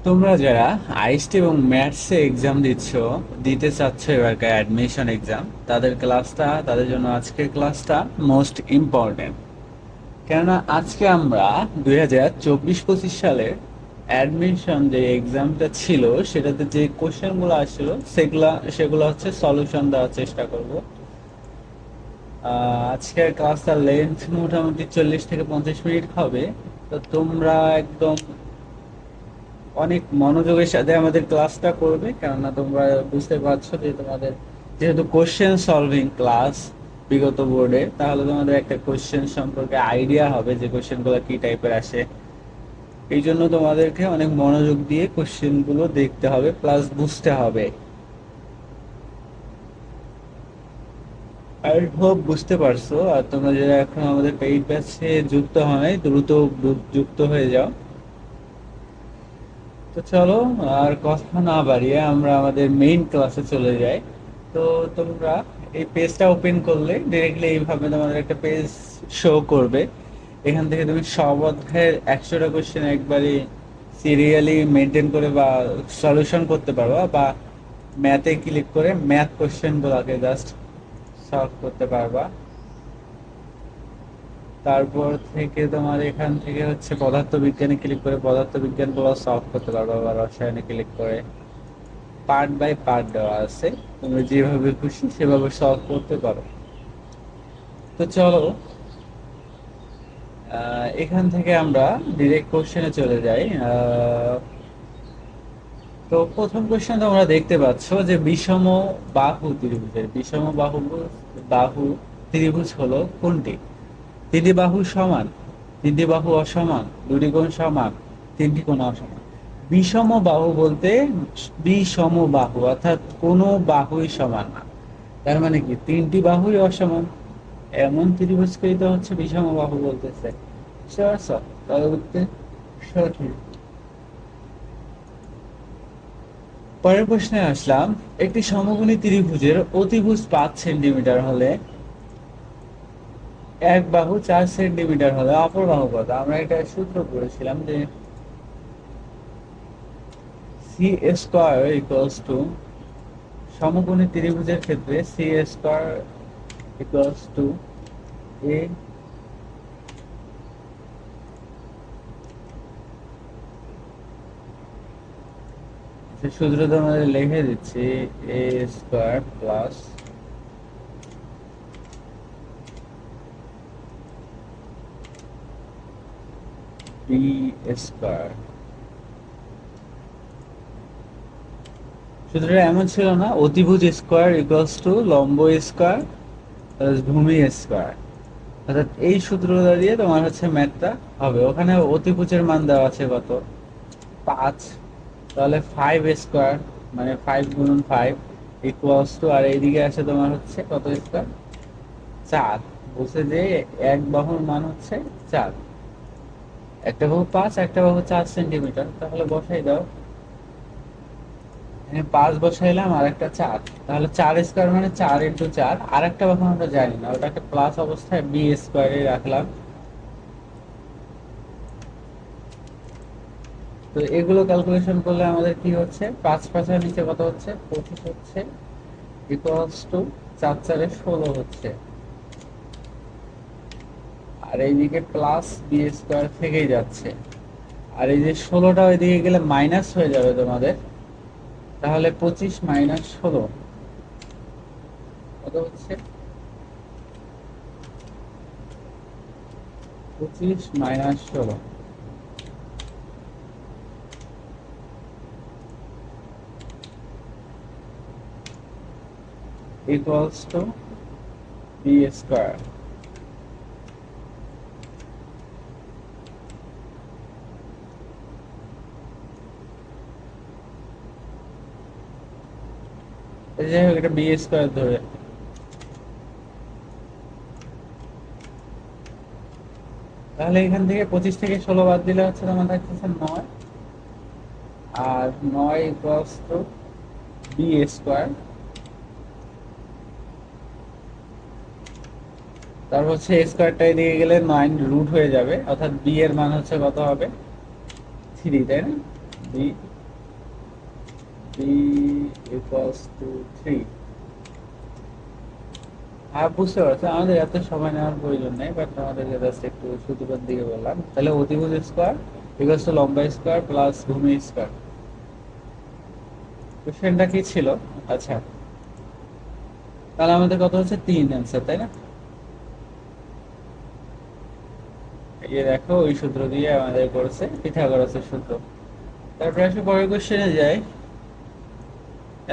তোমরা যারা আইএসটি এবং ম্যাথসে এক্সাম দিতে চাচ্ছ এবারকার অ্যাডমিশন এক্সাম, তাদের জন্য আজকের ক্লাসটা মোস্ট ইম্পর্টেন্ট। কেননা আজকে আমরা 2024-25 সালের অ্যাডমিশন যে এক্সামটা ছিল সেটাতে যে কোশ্চেনগুলো আসছিল সেগুলো হচ্ছে সলিউশন দেওয়ার চেষ্টা করব। আজকের ক্লাসটার লেন্থ মোটামুটি 40 থেকে 50 মিনিট হবে। তো তোমরা একদম অনেক মনোযোগের সাথে আমাদের ক্লাসটা করবে, কেননা তোমরা বুঝতে পারছো যে তোমাদের যেহেতু কোশ্চেন সলভিং ক্লাস বিগত বোর্ডে, তাহলে তোমাদের একটা কোশ্চেন সম্পর্কে আইডিয়া হবে যে কোশ্চেনগুলো কি টাইপের আসে। এই জন্য তোমাদেরকে অনেক মনোযোগ দিয়ে কোশ্চেনগুলো দেখতে হবে প্লাস বুঝতে হবে। আই হোপ বুঝতে পারছো। আর তোমরা যারা এখন আমাদের পেইড ব্যাচে যুক্ত হয় দ্রুত যুক্ত হয়ে যাও। তো চলো, আর কথা না বাড়িয়ে আমরা আমাদের মেইন ক্লাসে চলে যাই। তো তোমরা এই পেজটা ওপেন করলে ডিরেক্টলি এইভাবে তোমাদের একটা পেজ শো করবে। এখান থেকে তুমি সব অধ্যায়ের 100টা কোশ্চেন একবারে সিরিয়ালি মেনটেন করে বা সলিউশন করতে পারবা, বা ম্যাথে ক্লিক করে ম্যাথ কোশ্চেনগুলোকে জাস্ট সলভ করতে পারবা। তারপর থেকে তোমার এখান থেকে হচ্ছে পদার্থবিজ্ঞানে ক্লিক করে পদার্থবিজ্ঞানগুলো সলভ করতে পারবা, বা রসায়নে ক্লিক করে পার্ট বাই পার্ট দেওয়া আছে, তুমি যেভাবে খুশি সেভাবে সলভ করতে পারো। তো চলো, এখান থেকে আমরা ডিরেক্ট কোশ্চেনে চলে যাই। তো প্রথম কোশ্চেন তোমরা দেখতে পাচ্ছ যে বিষম বাহু ত্রিভুজ হলো কোনটি? তিনটি বাহু সমান, তিনটি বাহু অসমান, দুটি কোণ সমান, তিনটি কোণ অসমান। বিষম বাহু বলতে বিষম বাহু অর্থাৎ কোনো বাহুই সমান না। তার মানে কি তিনটি বাহুই অসমান, এমন ত্রিভুজকেই তো হচ্ছে বিষম বাহু বলতেছে। বুঝতে পারছো? তাহলে উত্তর সঠিক। পরের প্রশ্নে আসলাম, একটি সমকোণী ত্রিভুজের অতিভুজ 5 সেন্টিমিটার হলে এক বাহু 4 সেন্টিমিটার হলে অপর বাহু কত? আমরা একটা সূত্র পড়েছিলাম যে সি স্কোয়ার ইকুয়ালস টু, সমকোণী ত্রিভুজের ক্ষেত্রে সি স্কোয়ার ইকুয়ালস টু এ সূত্র তো আমাদের লিখে দিচ্ছি, এ স্কোয়ার প্লাস বি স্কোয়ার। সূত্রটা এমন ছিল না, অতিভুজ স্কোয়ার ইকুয়ালস টু লম্ব স্কোয়ার প্লাস ভূমি স্কোয়ার। অর্থাৎ এই সূত্রটা দিয়ে তোমার হচ্ছে ম্যাথটা হবে। ওখানে অতিভুজের মান দেওয়া আছে কত? 5। তাহলে 5 স্কোয়ার মানে 5 গুণন 5 ইকুয়ালস টু, আর এইদিকে আছে তোমার হচ্ছে কত স্কোয়ার? 4। বলছে যে এক বাহুর মান হচ্ছে 4, একটা বাহু 5, একটা বাহু 4 সেন্টিমিটার। তাহলে বসাই দাও, 5 বসাইলাম আর একটা 4, তাহলে 4 স্কোয়ার মানে 4 × 4। আর একটা বাহু আমরা জানি না, ওটাকে প্লাস অবস্থায় বি স্কোয়ারে রাখলাম। তো এগুলো ক্যালকুলেশন করলে আমাদের কি হচ্ছে, 5 5 নিচে কত হচ্ছে? 25 হচ্ছে, ইকুয়ালস টু 4 4 16 হচ্ছে। আর এইদিকে প্লাস বি স্কোয়ার থেকেই যাচ্ছে, আর এই যে 16টা ওইদিকে গেলে মাইনাস হয়ে যাবে তোমাদের। তাহলে 25 মাইনাস 16 কত হচ্ছে? 25 minus 16 equals to B square. যাই হোক, এটা বি স্কোয়ার ধরে, তাহলে এখান থেকে 25 থেকে 16 বাদ দিলে হচ্ছে তোমার থাকতেছে 9, আর 9 ইকুয়ালস টু বি স্কোয়ার। তারপর হচ্ছে স্কোয়ারটা এদিকে গেলে 9 রুট হয়ে যাবে, অর্থাৎ বি এর মান হচ্ছে কত হবে? 3, তাই না? B B equals to 3। হ্যাঁ, বুঝতে পারছো, আমাদের এত সময় নেওয়ার প্রয়োজন নেই, বাট আমাদেরকে জাস্ট একটু সূত্রের দিকে বললাম। তাহলে অতিভুজ স্কোয়ার ইকুয়ালস টু লম্বা স্কোয়ার প্লাস ভূমি স্কোয়ার। কোশ্চেনটা কি ছিল? আচ্ছা, তাহলে আমাদের কত হচ্ছে 3 অ্যান্সার, তাই না? এই যে দেখো, ওই সূত্র দিয়ে আমাদের করছে পিথাগোরাসের সূত্র। তারপরে আসলে পরের কোশ্চেনে যাই।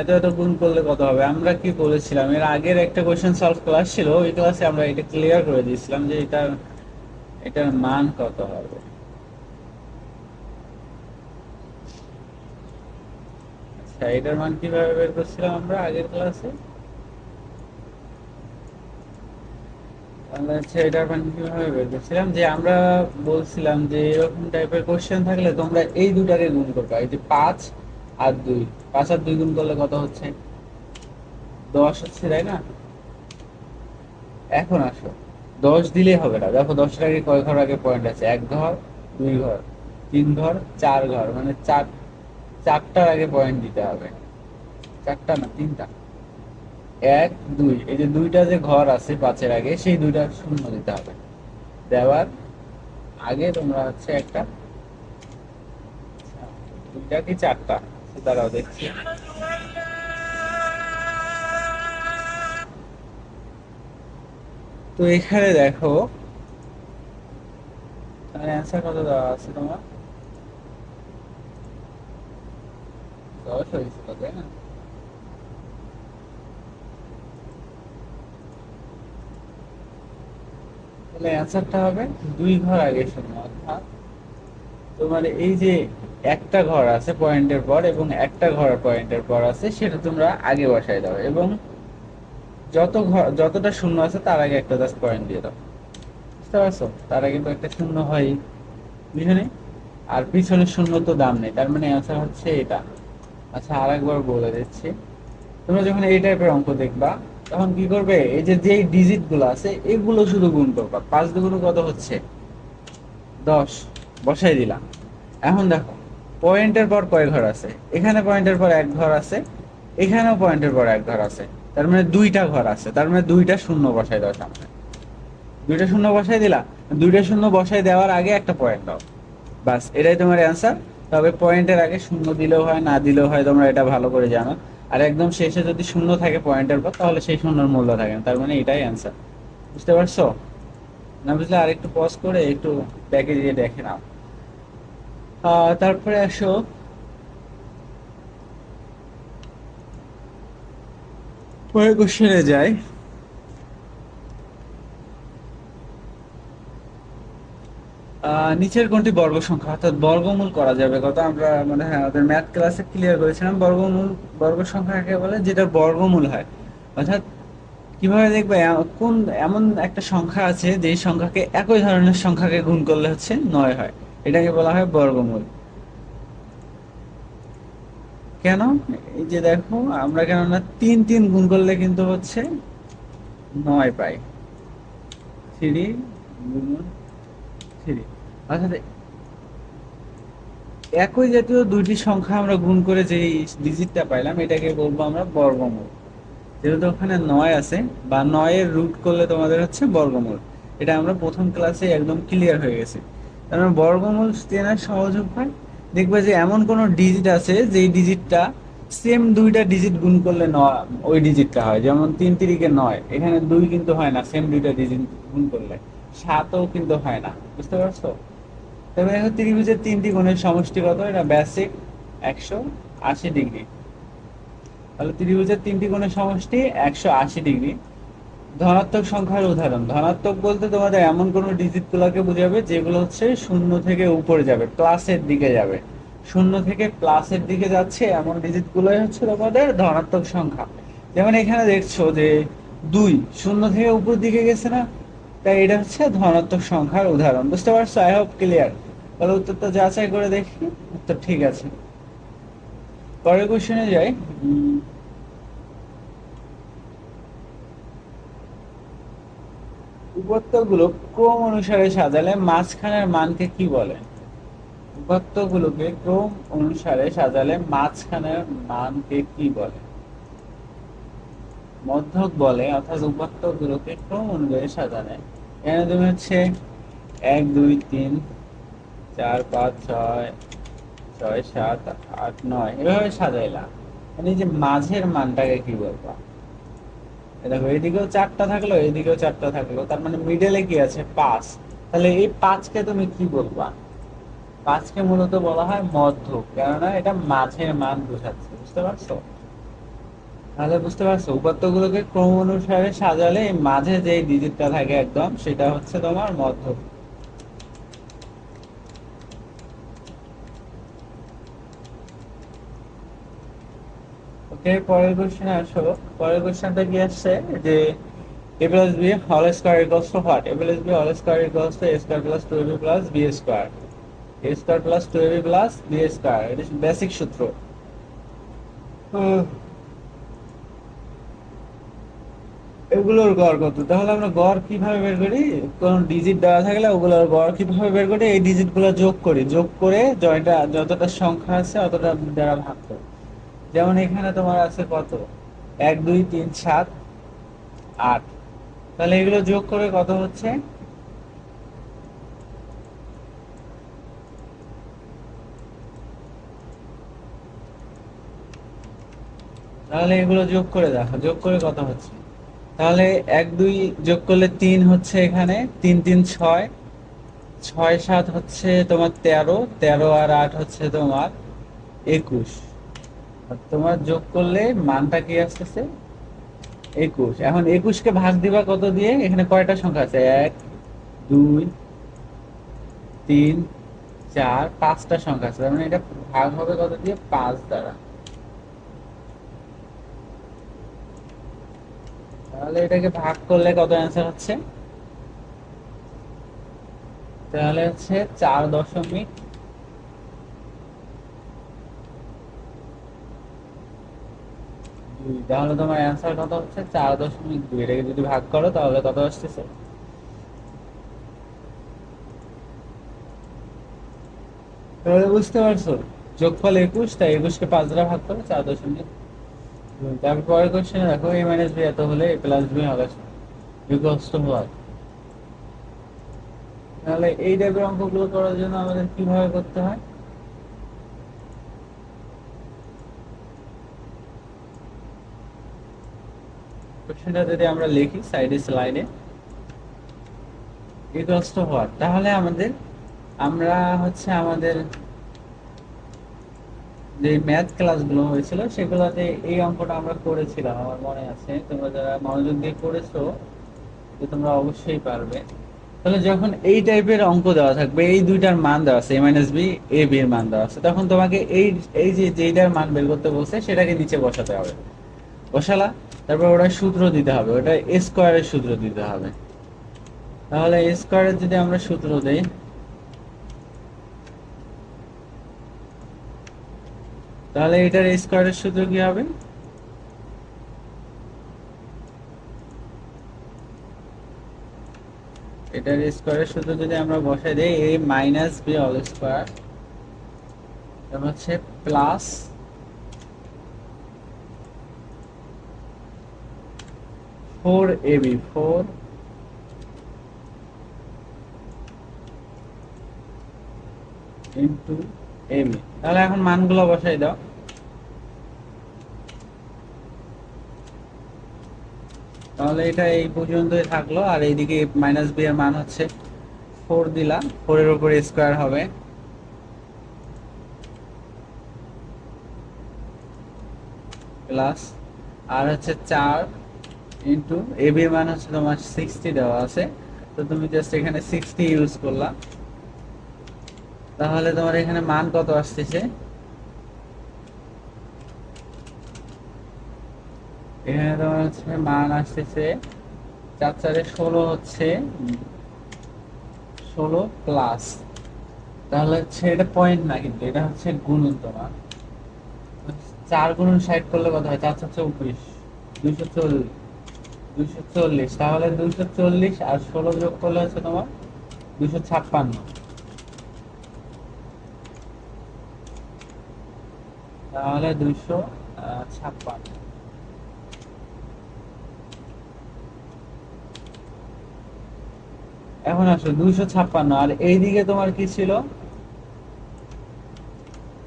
এত এত গুণ করলে কত হবে? আমরা কি বলেছিলাম, এর আগের একটা কোশ্চেন সলভ ক্লাস ছিল, ওই ক্লাসে আমরা এটা ক্লিয়ার করে দিয়েছিলাম যে এটার মান কত হবে। আচ্ছা, এটার মান কিভাবে বের করছিলাম আমরা আগের ক্লাসে? আমরা হচ্ছে এটার মান কিভাবে বের করছিলাম, যে আমরা বলছিলাম যে এরকম টাইপের কোশ্চেন থাকলে তোমরা এই দুটাকে গুণ করবে। এই যে 5 আর 2, 5 আর 2 গুণ করলে কত হচ্ছে? 10 হচ্ছে, তাই না? এখন আসো, 10 দিলেই হবে না। দেখো 10 এর আগে কয় ঘর আগে পয়েন্ট আছে? 1 ঘর, 2 ঘর, 3 ঘর, 4 ঘর, মানে চারটার আগে পয়েন্ট দিতে হবে। চারটা না, 3টা। 1 2, এই যে দুইটা যে ঘর আছে 5-এর আগে, সেই দুইটা শূন্য দিতে হবে। দেওয়ার আগে তোমরা হচ্ছে একটা, দুইটা কি চারটা, দাঁড়াও দেখছি। তো এখানে দেখো অ্যান্সার কত দেওয়া আছে তোমার? 10 হয়েছিল, তাই না? তাহলে অ্যান্সারটা হবে 2 ঘর আগে শূন্য। অর্থাৎ তোমার এই যে একটা ঘর আছে পয়েন্টের পর এবং একটা ঘর পয়েন্টের পর আছে, সেটা তোমরা আগে বসাই দাও, এবং যত ঘর যতটা শূন্য আছে তার আগে একটা জাস্ট পয়েন্ট দিয়ে দাও। বুঝতে পারছো? তার আগে তো একটা শূন্য হয়, বুঝলে? আর পিছনের শূন্য তো দাম নেই, তার মানে অ্যান্সার হচ্ছে এটা। আচ্ছা, আর একবার বলে দিচ্ছি। তোমরা যখন এই টাইপের অঙ্ক দেখবা, তখন কি করবে? এই যে যেই ডিজিট গুলো আছে এগুলো শুধু গুণ করবা। 5 দুগুণ কত হচ্ছে? 10, বসাই দিলাম। এখন দেখো, পয়েন্টের পর কয় ঘর আছে? এখানে পয়েন্টের পর এক ঘর আছে, এখানেও পয়েন্টের পর এক ঘর আছে, তার মানে দুইটা ঘর আছে, তার মানে দুইটা শূন্য বসাই দাও সামনে। দুইটা শূন্য বসাই দিলা, দুইটা শূন্য বসাই দেওয়ার আগে একটা পয়েন্ট দাও। বাস, এটাই তোমার অ্যান্সার। তবে পয়েন্টের আগে শূন্য দিলেও হয়, না দিলেও হয়, তোমরা এটা ভালো করে জানো। আর একদম শেষে যদি শূন্য থাকে পয়েন্টের পর, তাহলে সেই শূন্যর মূল্য থাকে না, তার মানে এটাই অ্যান্সার। বুঝতে পারছো? না বুঝলে আর একটু পজ করে একটু ব্যাকে দিয়ে দেখে নাও। তারপরে আসো, পরের কোশ্চেনে যাই। নিচের কোনটি বর্গ সংখ্যা, অর্থাৎ বর্গমূল করা যাবে কত? আমরা মানে হ্যাঁ, আমাদের ম্যাথ ক্লাসে ক্লিয়ার করেছিলাম বর্গমূল, বর্গ সংখ্যাকে বলে যেটার বর্গমূল হয়। অর্থাৎ কিভাবে দেখবে? কোন এমন একটা সংখ্যা আছে যে সংখ্যাকে একই ধরনের সংখ্যাকে গুণ করলে হচ্ছে 9 হয়, এটাকে বলা হয় বর্গমূল। কেন? এই যে দেখো, আমরা কেননা 3 গুণ করলে কিন্তু হচ্ছে 9 পাই। 3 গুণন 3, অর্থাৎ একই জাতীয় দুইটি সংখ্যা আমরা গুণ করে যে ডিজিটটা পাইলাম, এটাকে বলবো আমরা বর্গমূল। যেহেতু ওখানে 9 আছে, বা 9-এর রুট করলে তোমাদের হচ্ছে বর্গমূল। এটা আমরা প্রথম ক্লাসে একদম ক্লিয়ার হয়ে গেছে। তার মানে বর্গমূল চেনার সহজ উপায়, দেখবে যে এমন কোন ডিজিট আছে যেই ডিজিটটা সেম দুইটা ডিজিট গুণ করলে ওই ডিজিটটা হয়। যেমন 3 × 9, এখানে 2 কিন্তু হয় না সেম দুইটা ডিজিট গুণ করলে। 7ও কিন্তু হয় না। বুঝতে পারছো? তবে দেখো, ত্রিভুজের 3টি কোণের সমষ্টি কত? এটা বেসিক 180 ডিগ্রি। তাহলে ত্রিভুজের 3টি কোণের সমষ্টি 180 ডিগ্রি। ধনাত্মক সংখ্যার উদাহরণ। ধনাত্মক বলতে তোমাদের এমন কোন ডিজিট গুলাকে বোঝাবে যেগুলো হচ্ছে শূন্য থেকে উপরে যাবে, প্লাসের দিকে যাবে। শূন্য থেকে প্লাসের দিকে যাচ্ছে এমন ডিজিট গুলোই হচ্ছে তোমাদের ধনাত্মক সংখ্যা। যেমন এখানে দেখছো যে 2 শূন্য থেকে উপর দিকে গেছে না, তাই এটা হচ্ছে ধনাত্মক সংখ্যার উদাহরণ। বুঝতে পারছো? I hope clear. তাহলে উত্তরটা যাচাই করে দেখি, উত্তর ঠিক আছে। পরের কোশ্চেনে যাই। উপত্যগুলো ক্রম অনুসারে সাজালে মাঝখানের মানকে কি বলে? উপাত্তগুলোকে ক্রম অনুসারে সাজালে মাঝখানের মানকে কি বলে? মধ্যক বলে, অর্থাৎ উপাত্তগুলোকে ক্রম অনুযায়ী সাজালে। এখানে তুমি হচ্ছে 1 2 3 4 5 6 6 7 8 9 এভাবে সাজাইলা, মানে এই যে মাঝের মানটাকে কি বলবা? দেখো এইদিকেও 4টা থাকলো, এইদিকেও 4টা থাকলো, তার মানে মিডলে কি আছে? 5। তাহলে এই 5কে তুমি কি বলবা? 5কে মূলত বলা হয় মধ্যক, কেননা এটা মাঝের মান বোঝাচ্ছে। বুঝতে পারছো? তাহলে বুঝতে পারছো, উপাত্তগুলোকে ক্রম অনুসারে সাজালে এই মাঝে যে ডিজিটটা থাকে একদম, সেটা হচ্ছে তোমার মধ্যক। ওকে, পরের কোশ্চেনে আসো। পরের কোশ্চেনটা কি আসছে যে a plus b whole square equals to what? A plus b whole square equals to a square plus 2ab plus b square. A square plus 2ab plus b square, এটা বেসিক সূত্র। এগুলোর গড় কত? তাহলে আমরা গড় কিভাবে বের করি? কোন ডিজিট দেওয়া থাকলে ওগুলোর গড় কিভাবে বের করি? এই ডিজিট গুলো যোগ করি, যোগ করে জয়টা যতটা সংখ্যা আছে অতটা দ্বারা ভাগ করি। যেমন এখানে তোমার আছে কত? 1 2 3 7 8। তাহলে এগুলো যোগ করে কত হচ্ছে? তাহলে এগুলো যোগ করে দেখো, যোগ করে কত হচ্ছে? তাহলে 1 2 যোগ করলে 3 হচ্ছে, এখানে 3 3 6, 6 7 হচ্ছে তোমার 13, 13 আর 8 হচ্ছে তোমার 21। আর তোমার যোগ করলে মানটা কি আসতেছে? 21। এখন 21কে ভাগ দিবা কত দিয়ে? এখানে কয়টা সংখ্যা আছে? 1 2 3 4 5টা সংখ্যা আছে, তার মানে এটা ভাগ হবে কত দিয়ে? 5 দ্বারা। তাহলে এটাকে ভাগ করলে কত অ্যান্সার হচ্ছে? তাহলে হচ্ছে 4.2। তাহলে তোমার অ্যান্সার কত হচ্ছে? 4.2। এটাকে যদি ভাগ করো তাহলে কত আসতেছে? তাহলে বুঝতে পারছো, যোগফল 21, তাই 21কে 5 দ্বারা ভাগ করো 4.2। তারপর পরের কোশ্চেনে দেখো, a মাইনাস বি এত হলে a প্লাস বি হবে ইকুয়ালস টু হোয়াট? তাহলে এই টাইপের অঙ্কগুলো করার জন্য আমাদের কিভাবে করতে হয়? কোশ্চেনটা যদি আমরা লিখি সাইডে স্লাইডে, ইকুয়ালস টু হোয়াট, তাহলে আমরা হচ্ছে আমাদের যে ম্যাথ ক্লাসগুলো হয়েছিল সেগুলোতে এই অঙ্কটা আমরা করেছিলাম, আমার মনে আছে। তোমরা যারা মনোযোগ দিয়ে করেছো তো তোমরা অবশ্যই পারবে। তাহলে যখন এই টাইপের অঙ্ক দেওয়া থাকবে, এই দুইটার মান দেওয়া আছে, এ মাইনাস বি, এ বি এর মান দেওয়া আছে, তখন তোমাকে এই এই যে যেইটার মান বের করতে বলছে সেটাকে নিচে বসাতে হবে। বসালা, তারপর ওটা সূত্র দিতে হবে, ওটা এ স্কোয়ারের সূত্র দিতে হবে। তাহলে এ স্কোয়ারের যদি আমরা সূত্র দেই, তাহলে এটার স্কোয়ারের সূত্র কি হবে? এটার স্কোয়ারের সূত্র যদি আমরা বসাই দেই, a minus B whole square হচ্ছে প্লাস 4ab, 4 ইন্টু ab। তাহলে এখন মানগুলো বসাই দাও। তাহলে এটা এই পর্যন্তই থাকলো, আর এইদিকে মাইনাস বি এর মান হচ্ছে 4 দিলা, 4 এর উপরে স্কোয়ার হবে প্লাস, আর হচ্ছে 4 ইন্টু এ বি এর মান হচ্ছে তোমার 60 দেওয়া আছে, তো তুমি জাস্ট এখানে 60 ইউজ করলা। তাহলে তোমার এখানে মান কত আসতেছে? এখানে তোমার হচ্ছে মান আসতেছে 4 4 16 হচ্ছে 16 প্লাস, তাহলে হচ্ছে এটা পয়েন্ট না, কিন্তু এটা হচ্ছে গুণন। তোমার 4 গুণন 60 করলে কত হয়? 4 4 24, 240, 240। তাহলে 240 আর 16 যোগ করলে হচ্ছে তোমার 256। তাহলে 256। এখন আসো 256, আর এইদিকে তোমার কি ছিল?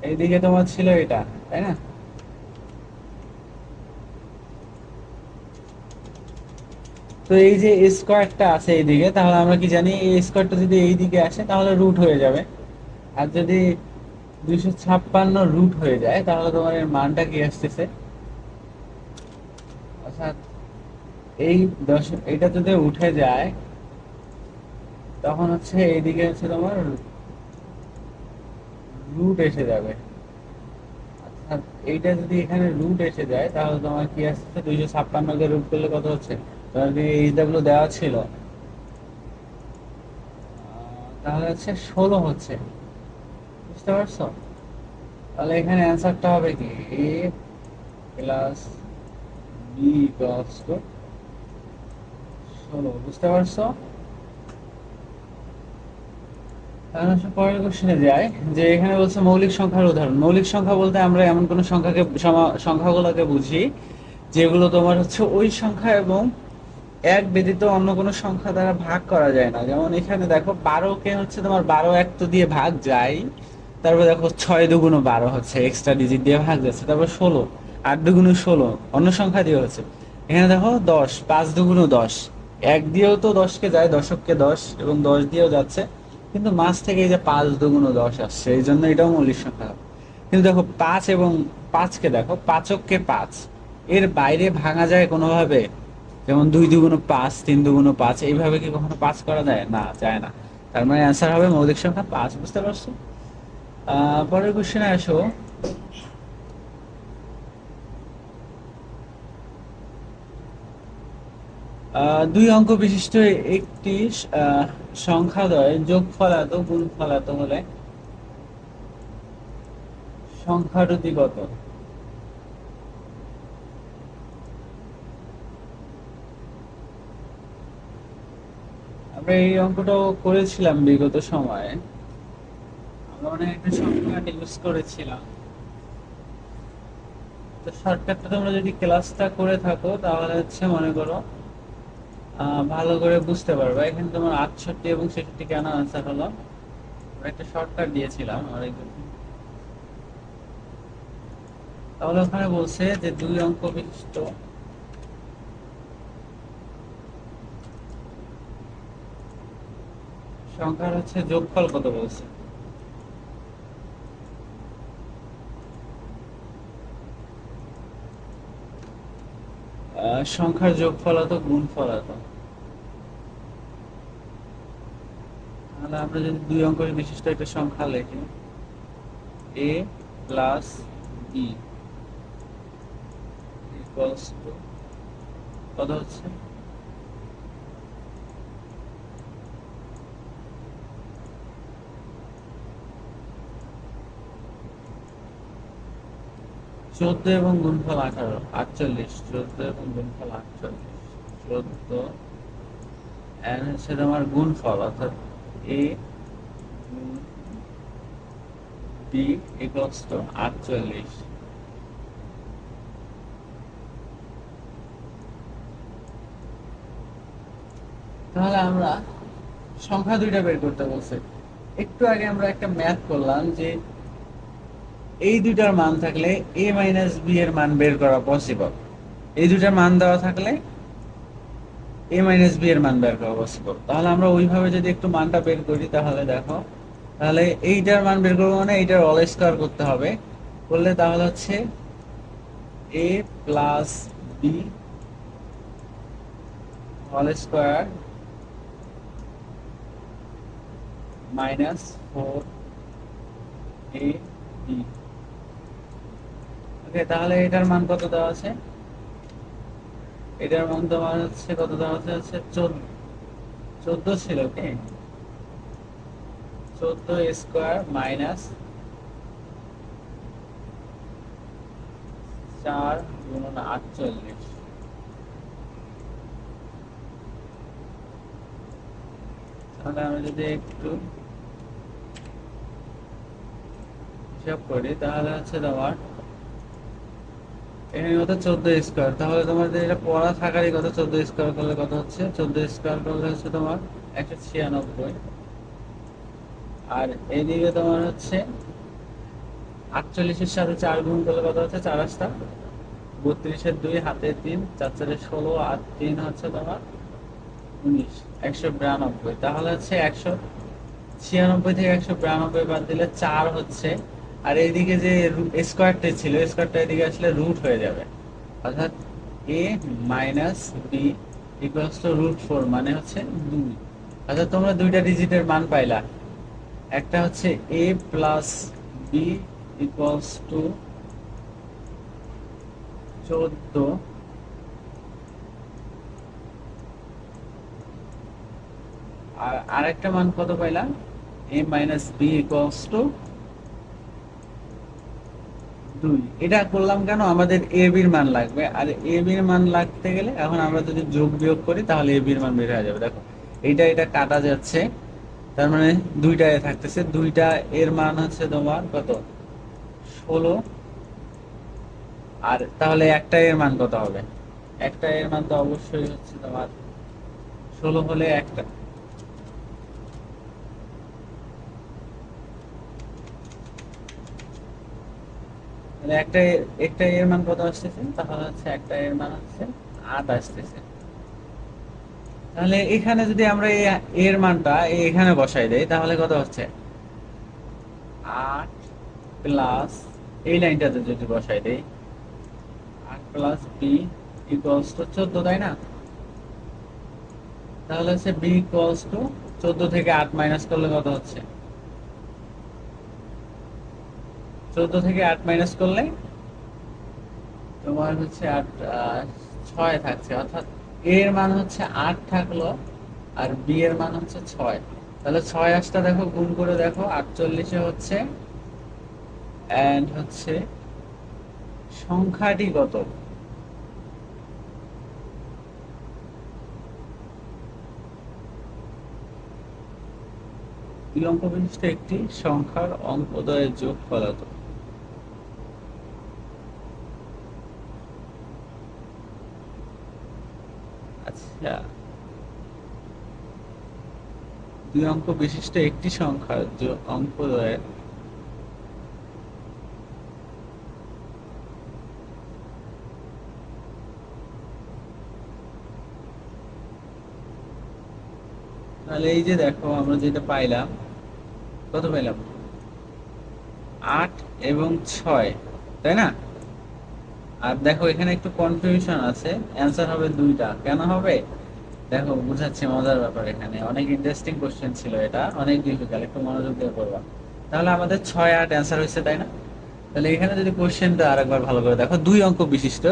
এইদিকে তোমার ছিল এটা, তাই না? তো এই যে স্কোয়ারটা আছে এইদিকে, তাহলে আমরা কি জানি এই স্কোয়ারটা যদি এইদিকে আসে তাহলে রুট হয়ে যাবে। আর যদি 256 রুট হয়ে যায় তাহলে তোমার এর মানটা কি আসতেছে? অর্থাৎ এই এইটা যদি উঠে যায় তখন হচ্ছে এইদিকে হচ্ছে তোমার রুট এসে যাবে। অর্থাৎ এইটা যদি এখানে রুট এসে যায় তাহলে তোমার কি আসছে? 256 কে রুট করলে কত হচ্ছে? তোমার যদি এইচ ডাব্লিউ দেওয়া ছিল, তাহলে হচ্ছে 16 হচ্ছে। বুঝতে পারছো? তাহলে এখানে অ্যান্সারটা হবে কি? এ প্লাস বি ইকুয়ালস টু 16। বুঝতে পারছো? তাহলে আসলে পরের কোশ্চেনে যাই, যে এখানে বলছে মৌলিক সংখ্যার উদাহরণ। মৌলিক সংখ্যা বলতে আমরা এমন কোন সংখ্যাকে সংখ্যাগুলোকে বুঝি যেগুলো তোমার হচ্ছে ওই সংখ্যা এবং এক ব্যতীত অন্য কোনো সংখ্যা দ্বারা ভাগ করা যায় না। যেমন এখানে দেখো 12কে হচ্ছে তোমার 12 এক তো দিয়ে ভাগ যায়, তারপর দেখো 6 দুগুণ 12 হচ্ছে এক্সট্রা ডিজিট দিয়ে ভাগ যাচ্ছে, তারপর 16 8 দুগুণ 16 অন্য সংখ্যা দিয়ে হচ্ছে। এখানে দেখো 10 5 দুগুণ 10, এক দিয়েও তো 10কে যায়, দশককে 10 এবং 10 দিয়েও যাচ্ছে, কিন্তু মাঝ থেকে এই যে 5 দুগুণ 10 আসছে, এই জন্য এটাও মৌলিক সংখ্যা হবে। কিন্তু দেখো 5 এবং 5কে দেখো, পাঁচককে 5 এর বাইরে ভাঙা যায় কোনোভাবে? যেমন 2 দুগুণ 5 3 দুগুণ 5, এইভাবে কি কখনো 5 করা যায়? না, যায় না। তার মানে অ্যান্সার হবে মৌলিক সংখ্যা 5। বুঝতে পারছো? পরের কোশ্চেনে আসো। দুই অঙ্ক বিশিষ্ট একটি আহ, সংখ্যাদ্বয় যোগফল এত গুণফল এত হলে সংখ্যাটি কত? আমরা এই অঙ্কটাও করেছিলাম বিগত সময়ে। আমরা অনেক একটা সংখ্যা ইউজ করেছিলাম। তো শর্টকাটটা তোমরা যদি ক্লাসটা করে থাকো তাহলে হচ্ছে মনে করো ভালো করে বুঝতে পারবে। এখানে তোমার 68 এবং 66 কেন আনসার হলো? আমরা একটা শর্টকাট দিয়েছিলাম অনেক। তাহলে ওখানে বলছে যে দুই অঙ্ক বিশিষ্ট সংখ্যার হচ্ছে যোগফল কত বলছে। সংখ্যার যোগফল এত গুণফল এত। তাহলে আমরা যদি দুই অঙ্কের বিশিষ্ট একটা সংখ্যা লিখি, এ প্লাস বি ইকুয়ালস টু কত হচ্ছে? 14 এবং গুণফল 18 48, 14 এবং গুণফল 48, 14 এন্ড হচ্ছে তোমার গুণফল, অর্থাৎ এ গুণ বি ইকুয়ালস টু 48। তাহলে আমরা সংখ্যা দুইটা বের করতে বলছে। একটু আগে আমরা একটা ম্যাথ করলাম যে এই দুইটার মান থাকলে এ মাইনাস বি এর মান বের করা পসিবল। এই দুইটার মান দেওয়া থাকলে এ মাইনাস বি এর মান বের করা পসিবল। তাহলে আমরা ওইভাবে যদি একটু মানটা বের করি তাহলে দেখো, তাহলে এইটার মান বের করবো মানে এইটার অল স্কোয়ার করতে হবে। করলে তাহলে হচ্ছে A plus B whole square minus 4 A B. Okay, তাহলে এটার মান কত দেওয়া আছে? এটার মান তোমার হচ্ছে কত দেওয়া আছে? হচ্ছে 14 ছিল কি? 14 স্কোয়ার মাইনাস 4 গুণন 48। তাহলে আমি যদি একটু হিসাব করি তাহলে হচ্ছে তোমার এখানে কত 14 স্কোয়ার, তাহলে তোমাদের এটা পড়া থাকারই কথা। 14 স্কোয়ার করলে কত হচ্ছে? 14 স্কোয়ার করলে হচ্ছে তোমার 196। আর এইদিকে তোমার হচ্ছে 48-এর সাথে 4 গুণ করলে কত হচ্ছে? 4 8 32, 2 হাতে 3, 4 4 16, আর 3 হচ্ছে তোমার 19, 192। তাহলে হচ্ছে 196 থেকে 192 বাদ দিলে 4 হচ্ছে। আর এইদিকে যে স্কোয়ারটা ছিল, স্কোয়ারটা এদিকে আসলে রুট হয়ে যাবে, অর্থাৎ এ মাইনাস বি ইকুয়ালস টু √4, মানে হচ্ছে 2। অর্থাৎ তোমরা দুইটা ডিজিটের মান পাইলা, একটা হচ্ছে A plus B equals two 14, আর আরেকটা মান কত পাইলাম? এ মাইনাস বি ইকুয়ালস টু 2। এটা করলাম কেন? আমাদের এ বির মান লাগবে, আর এ বির মান লাগতে গেলে এখন আমরা যদি যোগ বিয়োগ করি তাহলে এ বির মান বের হয়ে যাবে। দেখো এইটা এটা কাটা যাচ্ছে, তার মানে দুইটা এ থাকতেছে, দুইটা এর মান হচ্ছে তোমার কত? 16। আর তাহলে একটা এর মান কত হবে? একটা এর মান তো অবশ্যই হচ্ছে তোমার 16 হলে একটা, তাহলে একটা এর মান কত আসতেছে? তাহলে হচ্ছে একটা এর মান হচ্ছে 8 আসতেছে। তাহলে এখানে যদি আমরা এর মানটা এখানে বসাই দেই তাহলে কত হচ্ছে? 8 প্লাস, এই লাইনটাতে যদি বসাই দেই 8 প্লাস বি ইকুয়ালস টু 14, তাই না? তাহলে হচ্ছে বি ইকুয়ালস টু 14 থেকে 8 মাইনাস করলে কত হচ্ছে? 14 থেকে 8 মাইনাস করলে তোমার হচ্ছে 8 6 থাকছে, অর্থাৎ এ এর মান হচ্ছে 8 থাকলো, আর বি এর মান হচ্ছে 6। তাহলে 6 8টা দেখো গুণ করে দেখো, 48 হচ্ছে, এন্ড হচ্ছে সংখ্যাটি কত? দুই অঙ্ক বিশিষ্ট একটি সংখ্যার অঙ্কদ্বয়ের যোগফল কত? আচ্ছা, দুই অঙ্ক বিশিষ্ট একটি সংখ্যার অঙ্কদ্বয়ের, তাহলে এই যে দেখো আমরা যেটা পাইলাম, কত পাইলাম? 8 এবং 6, তাই না? আর দেখো এখানে একটু কনফিউশন আছে, অ্যান্সার হবে দুইটা। কেন হবে? দেখো বুঝাচ্ছি, মজার ব্যাপার। এখানে অনেক ইন্টারেস্টিং কোশ্চেন ছিল, এটা অনেক ডিফিকাল্ট, একটু মনোযোগ দিয়ে পড়বা। তাহলে আমাদের 6 8 অ্যান্সার হয়েছে, তাই না? তাহলে এখানে যদি কোশ্চেনটা আরেকবার ভালো করে দেখো, দুই অঙ্ক বিশিষ্ট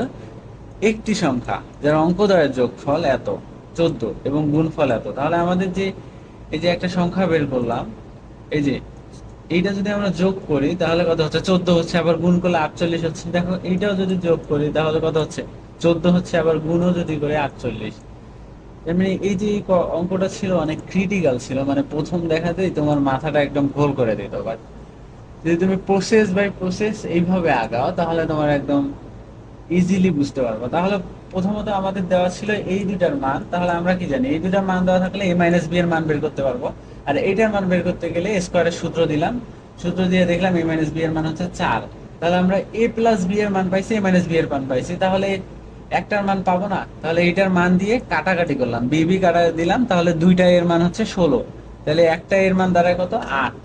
একটি সংখ্যা যার অঙ্কদ্বয়ের যোগফল এত, 14, এবং গুণফল এত, তাহলে আমাদের যে এই যে একটা সংখ্যা বের করলাম, এই যে এইটা যদি আমরা যোগ করি তাহলে কত হচ্ছে? 14 হচ্ছে, আবার গুণ করলে 48 হচ্ছে। দেখো এইটাও যদি যোগ করি তাহলে কত হচ্ছে? 14 হচ্ছে, আবার গুণও যদি করি 48। এমনি এই যে অঙ্কটা ছিল অনেক ক্রিটিক্যাল ছিল, মানে প্রথম দেখাতেই তোমার মাথাটা একদম গোল করে দিত। বাট যদি তুমি প্রসেস বাই প্রসেস এইভাবে আগাও তাহলে তোমার একদম ইজিলি বুঝতে পারবো। তাহলে প্রথমত আমাদের দেওয়া ছিল এই দুটার মান, তাহলে আমরা কি জানি? এই দুটার মান দেওয়া থাকলে এ মাইনাস বি এর মান বের করতে পারবো। আর এইটার মান বের করতে গেলে স্কোয়ারের সূত্র দিলাম, সূত্র দিয়ে দেখলাম এ মাইনাস বি এর মান হচ্ছে 4। তাহলে আমরা এ প্লাস বি এর মান পাইছি, এ মাইনাস বি এর মান পাইছি, তাহলে একটার মান পাবো না? তাহলে এইটার মান দিয়ে কাটাকাটি করলাম, বি বি কাটা দিলাম, তাহলে দুইটা এর মান হচ্ছে 16। তাহলে একটা এর মান দাঁড়ায় কত? 8।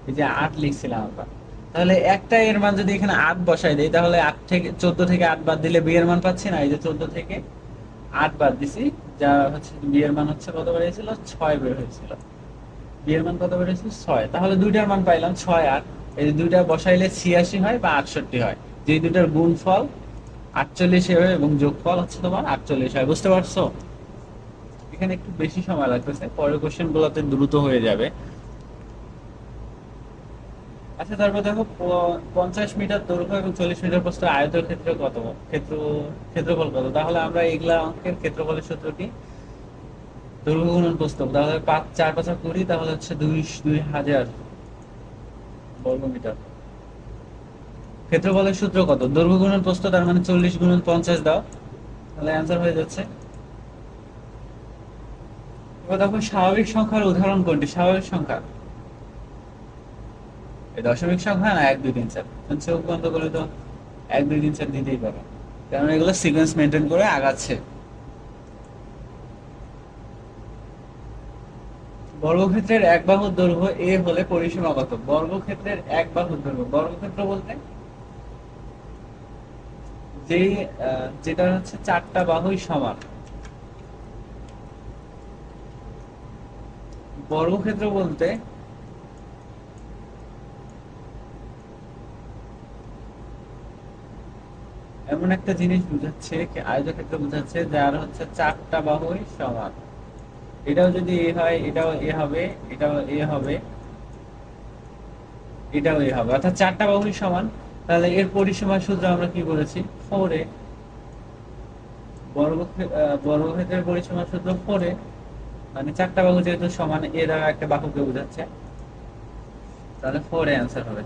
এই যে 8 লিখছিলাম আমরা। তাহলে একটা এর মান যদি এখানে 8 বসাই দেই তাহলে 8 থেকে 14 থেকে 8 বাদ দিলে বি এর মান পাচ্ছি না? এই যে 14 থেকে 8 বাদ দিছি, যা হচ্ছে বি এর মান হচ্ছে কত বের হয়েছিল? 6 বের হয়েছিল। বি এর মান কত বের হয়েছিল? 6। তাহলে দুইটার মান পাইলাম 6 8। এই যে দুইটা বসাইলে 86 হয় বা 68 হয়, যে দুইটার গুণফল 48 হয় এবং যোগফল হচ্ছে তোমার 48 হয়। বুঝতে পারছো? এখানে একটু বেশি সময় লাগতেছে, পরের কোশ্চেন গুলোতে দ্রুত হয়ে যাবে। আচ্ছা, তারপর দেখো 50 মিটার দৈর্ঘ্য এবং 40 মিটার প্রস্থ আয়তের ক্ষেত্রে কত? ক্ষেত্র ক্ষেত্রফল কত? তাহলে আমরা এগুলা অঙ্কের ক্ষেত্রফলের সূত্র কি? দৈর্ঘ্য গুণন প্রস্থ। তাহলে 5 4 5 20, তাহলে হচ্ছে 2000 বর্গমিটার। ক্ষেত্রফলের সূত্র কত? দৈর্ঘ্য গুণন প্রস্থ, তার মানে 40 গুণন 50 দাও, তাহলে অ্যান্সার হয়ে যাচ্ছে। এবার দেখো স্বাভাবিক সংখ্যার উদাহরণ কোনটি? স্বাভাবিক সংখ্যা এই দশমিক সংখ্যা না 1 2 3 4, চোখ বন্ধ করে তো 1 2 3 4 দিতেই পারো, কারণ এগুলো সিকোয়েন্স মেনটেন করে আগাচ্ছে। বর্গক্ষেত্রের এক বাহুর দৈর্ঘ্য এ হলে পরিসীমা কত? বর্গক্ষেত্রের এক বাহুর দৈর্ঘ্য, বর্গক্ষেত্র বলতে যে যেটা হচ্ছে চারটা বাহুই সমান। বর্গক্ষেত্র বলতে এমন একটা জিনিস বুঝাচ্ছে, কি আয়তক্ষেত্র বুঝাচ্ছে যার হচ্ছে চারটা বাহুই সমান। এটাও যদি এ হয়, এটাও এ হবে, এটাও এ হবে, এটাও এ হবে, অর্থাৎ চারটা বাহুই সমান। তাহলে এর পরিসীমার সূত্র আমরা কি বলেছি? 4a। বর্গক্ষেত্রের পরিসীমার সূত্র 4a, মানে চারটা বাহু যেহেতু সমান, এ দ্বারা একটা বাহুকে বোঝাচ্ছে, তাহলে 4a অ্যান্সার হবে।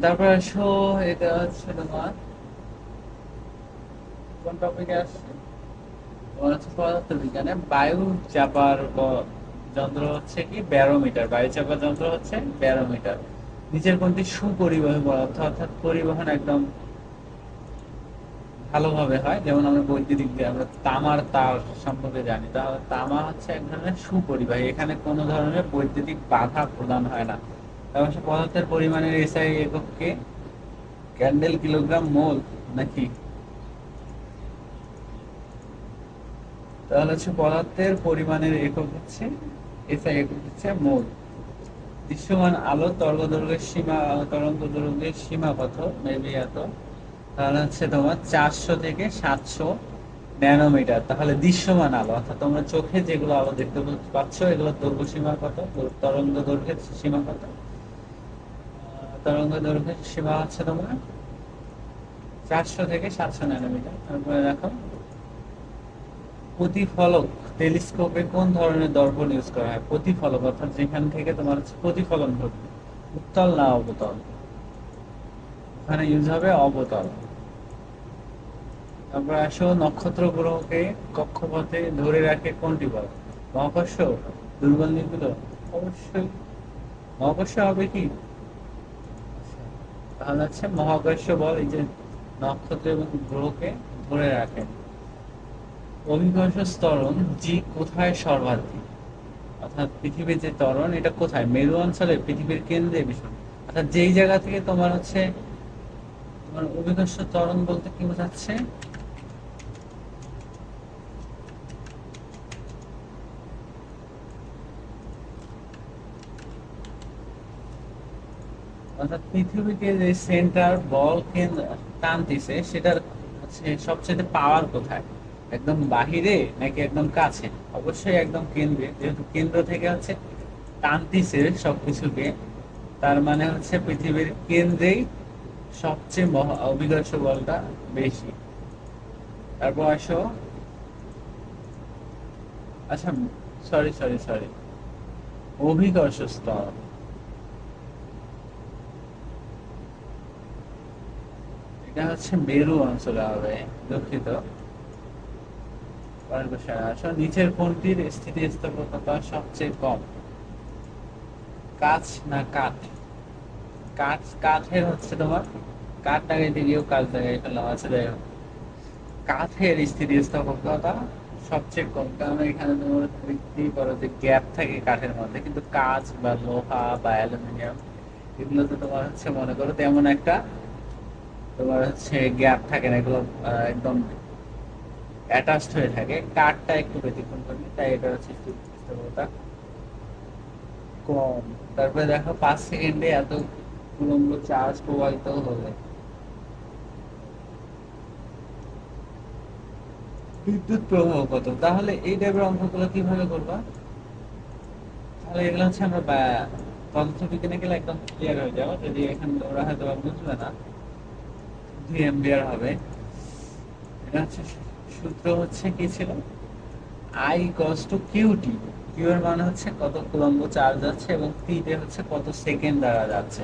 তারপর আসো, এটা হচ্ছে তোমার কোন টপিকে আসছে? তোমার হচ্ছে পদার্থবিজ্ঞানে বায়ু চাপার যন্ত্র হচ্ছে কি ব্যারোমিটার, বায়ু চাপার যন্ত্র হচ্ছে ব্যারোমিটার। নিচের কোনটি সুপরিবহী পদার্থ, অর্থাৎ পরিবহন একদম ভালোভাবে হয়? যেমন আমরা বৈদ্যুতিক দিয়ে আমরা তামার তার সম্পর্কে জানি, তাহলে তামা হচ্ছে এক ধরনের সুপরিবাহী, এখানে কোনো ধরনের বৈদ্যুতিক বাধা প্রদান হয় না। তারপর হচ্ছে পদার্থের পরিমাণের এসআই এককে ক্যান্ডেল, কিলোগ্রাম, মোল নাকি? তাহলে হচ্ছে পদার্থের পরিমাণের একক হচ্ছে এসআই একক হচ্ছে মোল। দৃশ্যমান আলো তরঙ্গদৈর্ঘ্যের সীমা, তরঙ্গ দৈর্ঘ্যের সীমা কত? মেবি এত। তাহলে হচ্ছে তোমার 400 থেকে 700 ন্যানোমিটার। তাহলে দৃশ্যমান আলো, অর্থাৎ তোমরা চোখে যেগুলো আলো দেখতে পাচ্ছ, এগুলোর দৈর্ঘ্য সীমা কত? তরঙ্গ দৈর্ঘ্যের সীমা কত? তরঙ্গ দৈর্ঘ্যের সীমা হচ্ছে তোমার 400 থেকে 700 ন্যানোমিটার। তারপরে দেখো প্রতিফলক, টেলিস্কোপে কোন ধরনের দর্পণ ইউজ করা হয়? প্রতিফলক অর্থাৎ যেখান থেকে তোমার হচ্ছে প্রতিফলন ঘটবে, উত্তল না অবতল? ওখানে ইউজ হবে অবতল। তারপর আসো, নক্ষত্র গ্রহকে কক্ষপথে ধরে রাখে কোনটি বল? মহাকর্ষ, দুর্বল নির্গুলো? অবশ্যই মহাকর্ষ হবে কি? তাহলে হচ্ছে মহাকর্ষ বল এই যে নক্ষত্র এবং গ্রহকে ধরে রাখে। অভিকর্ষ ত্বরণ জি কোথায় সর্বাধিক? অর্থাৎ পৃথিবীর যে ত্বরণ, এটা কোথায়? মেরু অঞ্চলে, পৃথিবীর কেন্দ্রে ভীষণ, অর্থাৎ যেই জায়গা থেকে তোমার হচ্ছে তোমার অভিকর্ষ ত্বরণ বলতে কি বোঝাচ্ছে? অর্থাৎ পৃথিবীকে যে সেন্টার বল কেন্দ্র টানতিছে, সেটার হচ্ছে সবচেয়ে পাওয়ার কোথায়? একদম বাহিরে নাকি একদম কাছে? অবশ্যই একদম কেন্দ্রে, যেহেতু কেন্দ্র থেকে হচ্ছে টানতিছে সবকিছুকে, তার মানে হচ্ছে পৃথিবীর কেন্দ্রেই সবচেয়ে অভিকর্ষ বলটা বেশি। তারপর আসো, আচ্ছা, সরি সরি সরি, অভিকর্ষ স্তর, এটা হচ্ছে মেরু অঞ্চলে হবে, দুঃখিত। পরের কোশ্চেনে আসো, নিচের কোনটির স্থিতিস্থাপকতা সবচেয়ে কম? কাঁচ না কাঠ? কাঠের হচ্ছে তোমার, কাঠ লাগাইতে গিয়েও কাজ লাগাই ফেললাম, আচ্ছা যাই হোক, কাঠের স্থিতিস্থাপকতা সবচেয়ে কম, কারণ এখানে তোমার দেখতেই পারো যে গ্যাপ থাকে কাঠের মধ্যে, কিন্তু কাঁচ বা লোহা বা অ্যালুমিনিয়াম এগুলোতে তোমার হচ্ছে মনে করো তেমন একটা তোমার হচ্ছে গ্যাপ থাকে না, এগুলো একদম অ্যাটাচড হয়ে থাকে। কাঠটা একটু ব্যতিক্রম করবে, তাই এটা হচ্ছে স্থিতিস্থাপকতা কম। তারপরে দেখো 5 সেকেন্ডে এত কুলম্ব চার্জ প্রবাহিত হলে বিদ্যুৎ প্রবাহ কত? তাহলে এই টাইপের অঙ্কগুলো কিভাবে করবা? তাহলে এগুলো হচ্ছে আমরা পদার্থবিজ্ঞানে গেলে একদম ক্লিয়ার হয়ে যাবে, যদি এখানে ওরা হয়তো বুঝবে না। 2 এম্পিয়ার হবে। এটা হচ্ছে সূত্র হচ্ছে কি ছিল? I equals to Q T. Q এর মানে হচ্ছে কত কুলম্ব চার্জ যাচ্ছে এবং টি তে হচ্ছে কত সেকেন্ড দ্বারা যাচ্ছে।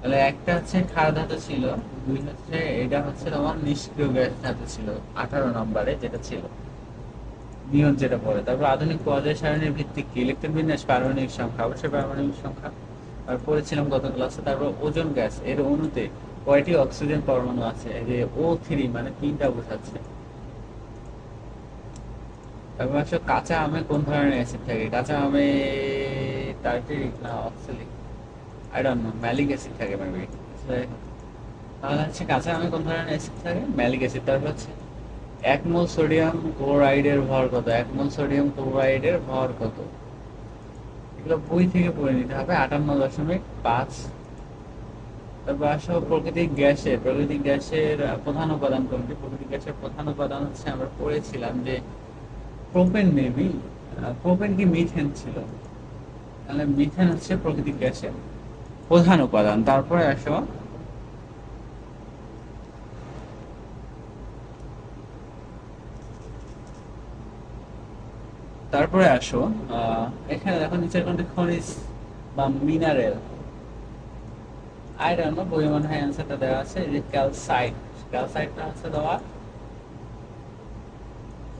তাহলে একটা হচ্ছে ক্ষার ধাতু ছিল, দুই হচ্ছে এটা হচ্ছে তোমার নিষ্ক্রিয় গ্যাস ধাতু ছিল 18 নম্বরে যেটা ছিল নিয়ন যেটা পড়ে। তারপর আধুনিক পর্যায় সারণীর ভিত্তিক কি? ইলেকট্রন বিন্যাস, পারমাণবিক সংখ্যা, অবশ্যই পারমাণবিক সংখ্যা আর পড়েছিলাম গত ক্লাসে। তারপর ওজোন গ্যাস, এর অণুতে কয়টি অক্সিজেন পরমাণু আছে? এই যে O3 মানে তিনটা বোঝাচ্ছে। তারপর আসলে কাঁচা আমে কোন ধরনের অ্যাসিড থাকে? কাঁচা আমে টার্টারিক না oxalic, I don't no, malic acid থাকে মেবি। তাহলে হচ্ছে কাঁচা আমে কোন ধরনের অ্যাসিড থাকে? Malic acid. তারপর হচ্ছে 1 মোল সোডিয়াম ক্লোরাইডের ভর কত? 1 মোল সোডিয়াম ক্লোরাইডের ভর কত? এগুলো বই থেকে পড়ে নিতে হবে। 58.5। তারপর আসো প্রাকৃতিক গ্যাসের প্রধান উপাদান কোনটি? প্রাকৃতিক গ্যাসের প্রধান উপাদান হচ্ছে আমরা পড়েছিলাম যে প্রোপেন মেবি। প্রোপেন কি মিথেন ছিল? তাহলে মিথেন হচ্ছে প্রাকৃতিক গ্যাসের প্রধান উপাদান। তারপরে আসো এখানে দেখো নিচের কোনটি খনিজ বা মিনারেল? আই ডোন্ট নো, বইয়ে মনে হয় অ্যান্সারটা দেওয়া আছে, এই যে ক্যালসাইট। ক্যালসাইটটা হচ্ছে দেওয়া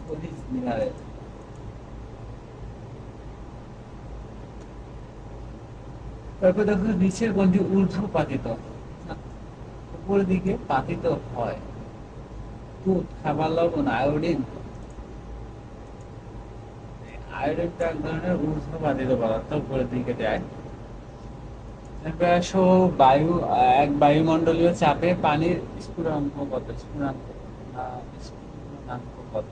খনিজ মিনারেল। তারপর দেখো নিচের কোনটি ঊর্ধ্বপাতিত? উপরের দিকে পাতিত হয়। দুধ, খাবার লবণ, আয়োডিন? আয়োডিনটা এক ধরনের ঊর্ধ্বপাতিত পদার্থ, উপরের দিকে যায়। তারপরে আসো বায়ু, এক বায়ুমণ্ডলীয় চাপে পানির স্ফুটনাঙ্ক কত? স্ফুটনাঙ্ক কত?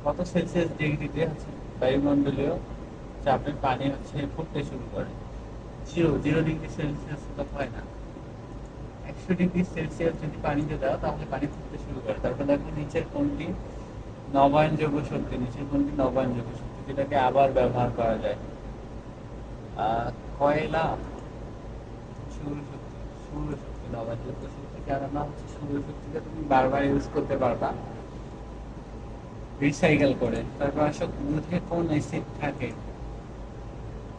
কত সেলসিয়াস ডিগ্রিতে হচ্ছে বায়ুমণ্ডলীয় চাপে পানি হচ্ছে ফুটতে শুরু করে? 0 ডিগ্রি সেলসিয়াস তো হয় না। 100 ডিগ্রি সেলসিয়াস যদি পানিতে দাও তাহলে পানি ফুটতে শুরু করে। তারপর দেখো নিচের কোনটি নবায়নযোগ্য শক্তি যেটাকে আবার ব্যবহার করা যায়? কয়লা, সৌরশক্তি। সৌরশক্তি নবায়নযোগ্য শক্তি, কেননা হচ্ছে সৌরশক্তিকে তুমি বারবার ইউজ করতে পারবা রিসাইকেল করে। তারপর আসো দুধে কোন অ্যাসিড থাকে?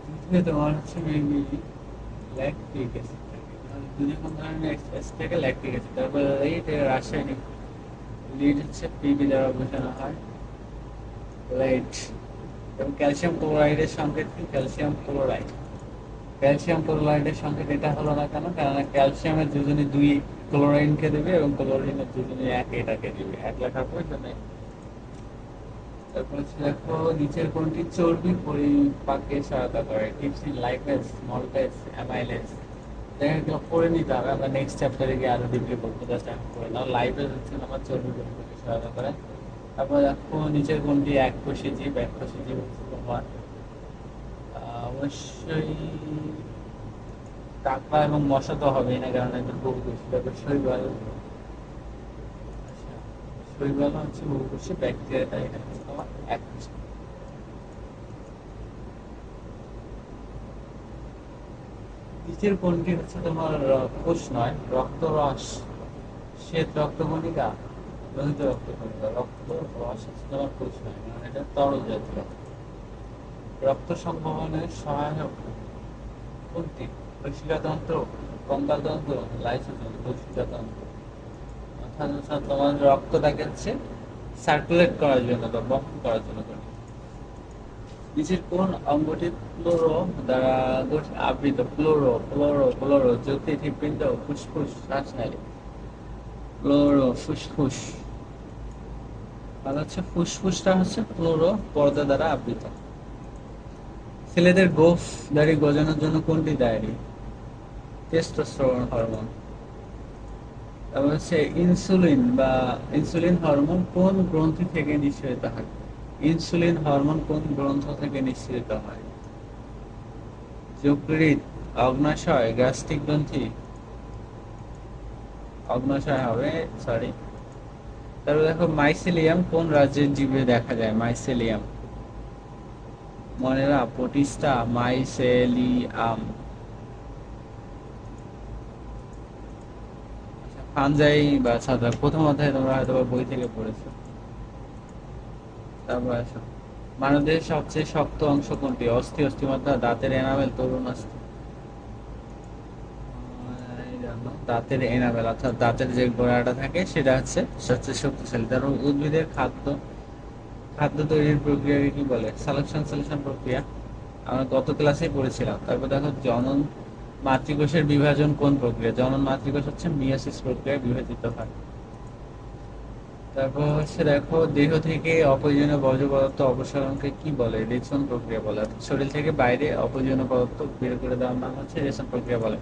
দুধে তোমার হচ্ছে মেবি ল্যাকটিক অ্যাসিড থাকে। দুধে কোন ধরনের অ্যাসিড থাকে? Lactic acid. তারপর লিড, রাসায়নিক লিড হচ্ছে পিবি দ্বারা বোঝানো হয়, লাইট। এবং ক্যালসিয়াম ক্লোরাইডের সংকেত কি? ক্যালসিয়াম ক্লোরাইডের সংকেত এটা হলো না কেন? কেননা ক্যালসিয়ামের দুজনে 2 ক্লোরাইনকে দেবে এবং ক্লোরিনের দুজনে 1 এটাকে দিবে, 1 লেখার প্রয়োজন নেই। তারপর হচ্ছে দেখো নিচের কোনটি চর্বি পরিপাকে সহায়তা করে? টিপসিন, লাইপেজ, মলটেজ, অ্যামাইলেজ? এগুলো পড়ে নিতে হবে, আমরা নেক্সট চ্যাপ্টারে গিয়ে আরো ডিপলি বলবো, জাস্ট আমি করে নাও। লাইপেজ হচ্ছে আমার চর্বি পরিপাকে সহায়তা করে। তারপর দেখো নিচের কোনটি এককোষী জীব? এককোষী জীব হচ্ছে তোমার অবশ্যই কাকড়া এবং মশা তো হবেই না, কারণ একজন বহুকোষী। তারপর শৈবাল। আচ্ছা, শৈবাল হচ্ছে বহুকোষী, ব্যাকটেরিয়াটা এটা হচ্ছে তোমার এককোষী। নিচের কোনটি হচ্ছে তোমার কোষ নয়? রক্তরস, শ্বেত রক্তকণিকা, লোহিত রক্তকণিকা। রক্তরস হচ্ছে তোমার কোষ নয়, কারণ এটা তরল জাতীয়। রক্ত সংবহনের সহায়ক কোনটি? কোশিকাতন্ত্র, কঙ্কালতন্ত্র, লাইসোসোম। কোশিকাতন্ত্র অর্থাৎ তোমার রক্তটাকে হচ্ছে সার্কুলেট করার জন্য বা বহন করার জন্য করে। নিচের কোন অঙ্গটি প্লোরো দ্বারা আবৃত? প্লোরো জ্যোতি, হৃৎপিণ্ড, ফুসফুস, শ্বাসনালী? প্লোরো, ফুসফুস। তাহলে হচ্ছে ফুসফুসটা হচ্ছে প্লোরো পর্দা দ্বারা আবৃত। ছেলেদের গোফ দাড়ি গজানোর জন্য কোনটি দায়ী? Testosterone hormone. তারপর হচ্ছে ইনসুলিন হরমোন কোন গ্রন্থি থেকে নিঃসরিত হয়? ইনসুলিন হরমোন কোন গ্রন্থ থেকে নিঃসরিত হয়? যকৃৎ, অগ্ন্যাশয়, গ্যাস্ট্রিক গ্রন্থি? অগ্ন্যাশয় হবে, সরি। তারপর দেখো মাইসেলিয়াম কোন রাজ্যের জীবে দেখা যায়? Mycelium, মনেরা, Protista, mycelium. ফানজাই বা ছত্রাক প্রথম অধ্যায়ে তোমরা হয়তো বই থেকে পড়েছো। তারপর আসো মানবদেহের সবচেয়ে শক্ত অংশ কোনটি? অস্থি, অস্থিমজ্জা, দাঁতের এনামেল, তরুণ অস্থি? দাঁতের এনামেল অর্থাৎ দাঁতের যে গোড়াটা থাকে সেটা হচ্ছে সবচেয়ে শক্তিশালী। তারপর উদ্ভিদের খাদ্য খাদ্য তৈরির প্রক্রিয়াকে কি বলে? সালেকশন সেলেকশন প্রক্রিয়া, আমরা গত ক্লাসেই পড়েছিলাম। তারপর দেখো জনন মাতৃকোষের বিভাজন কোন প্রক্রিয়া? জনন মাতৃকোষ হচ্ছে মিয়োসিস প্রক্রিয়ায় বিভাজিত হয়। তারপর হচ্ছে দেখো দেহ থেকে অপ্রয়োজনীয় বর্জ্য পদার্থ অপসারণকে কি বলে? রেচন প্রক্রিয়া বলে। অর্থাৎ শরীর থেকে বাইরে অপ্রয়োজনীয় পদার্থ বের করে দেওয়ার নাম হচ্ছে রেচন প্রক্রিয়া বলে।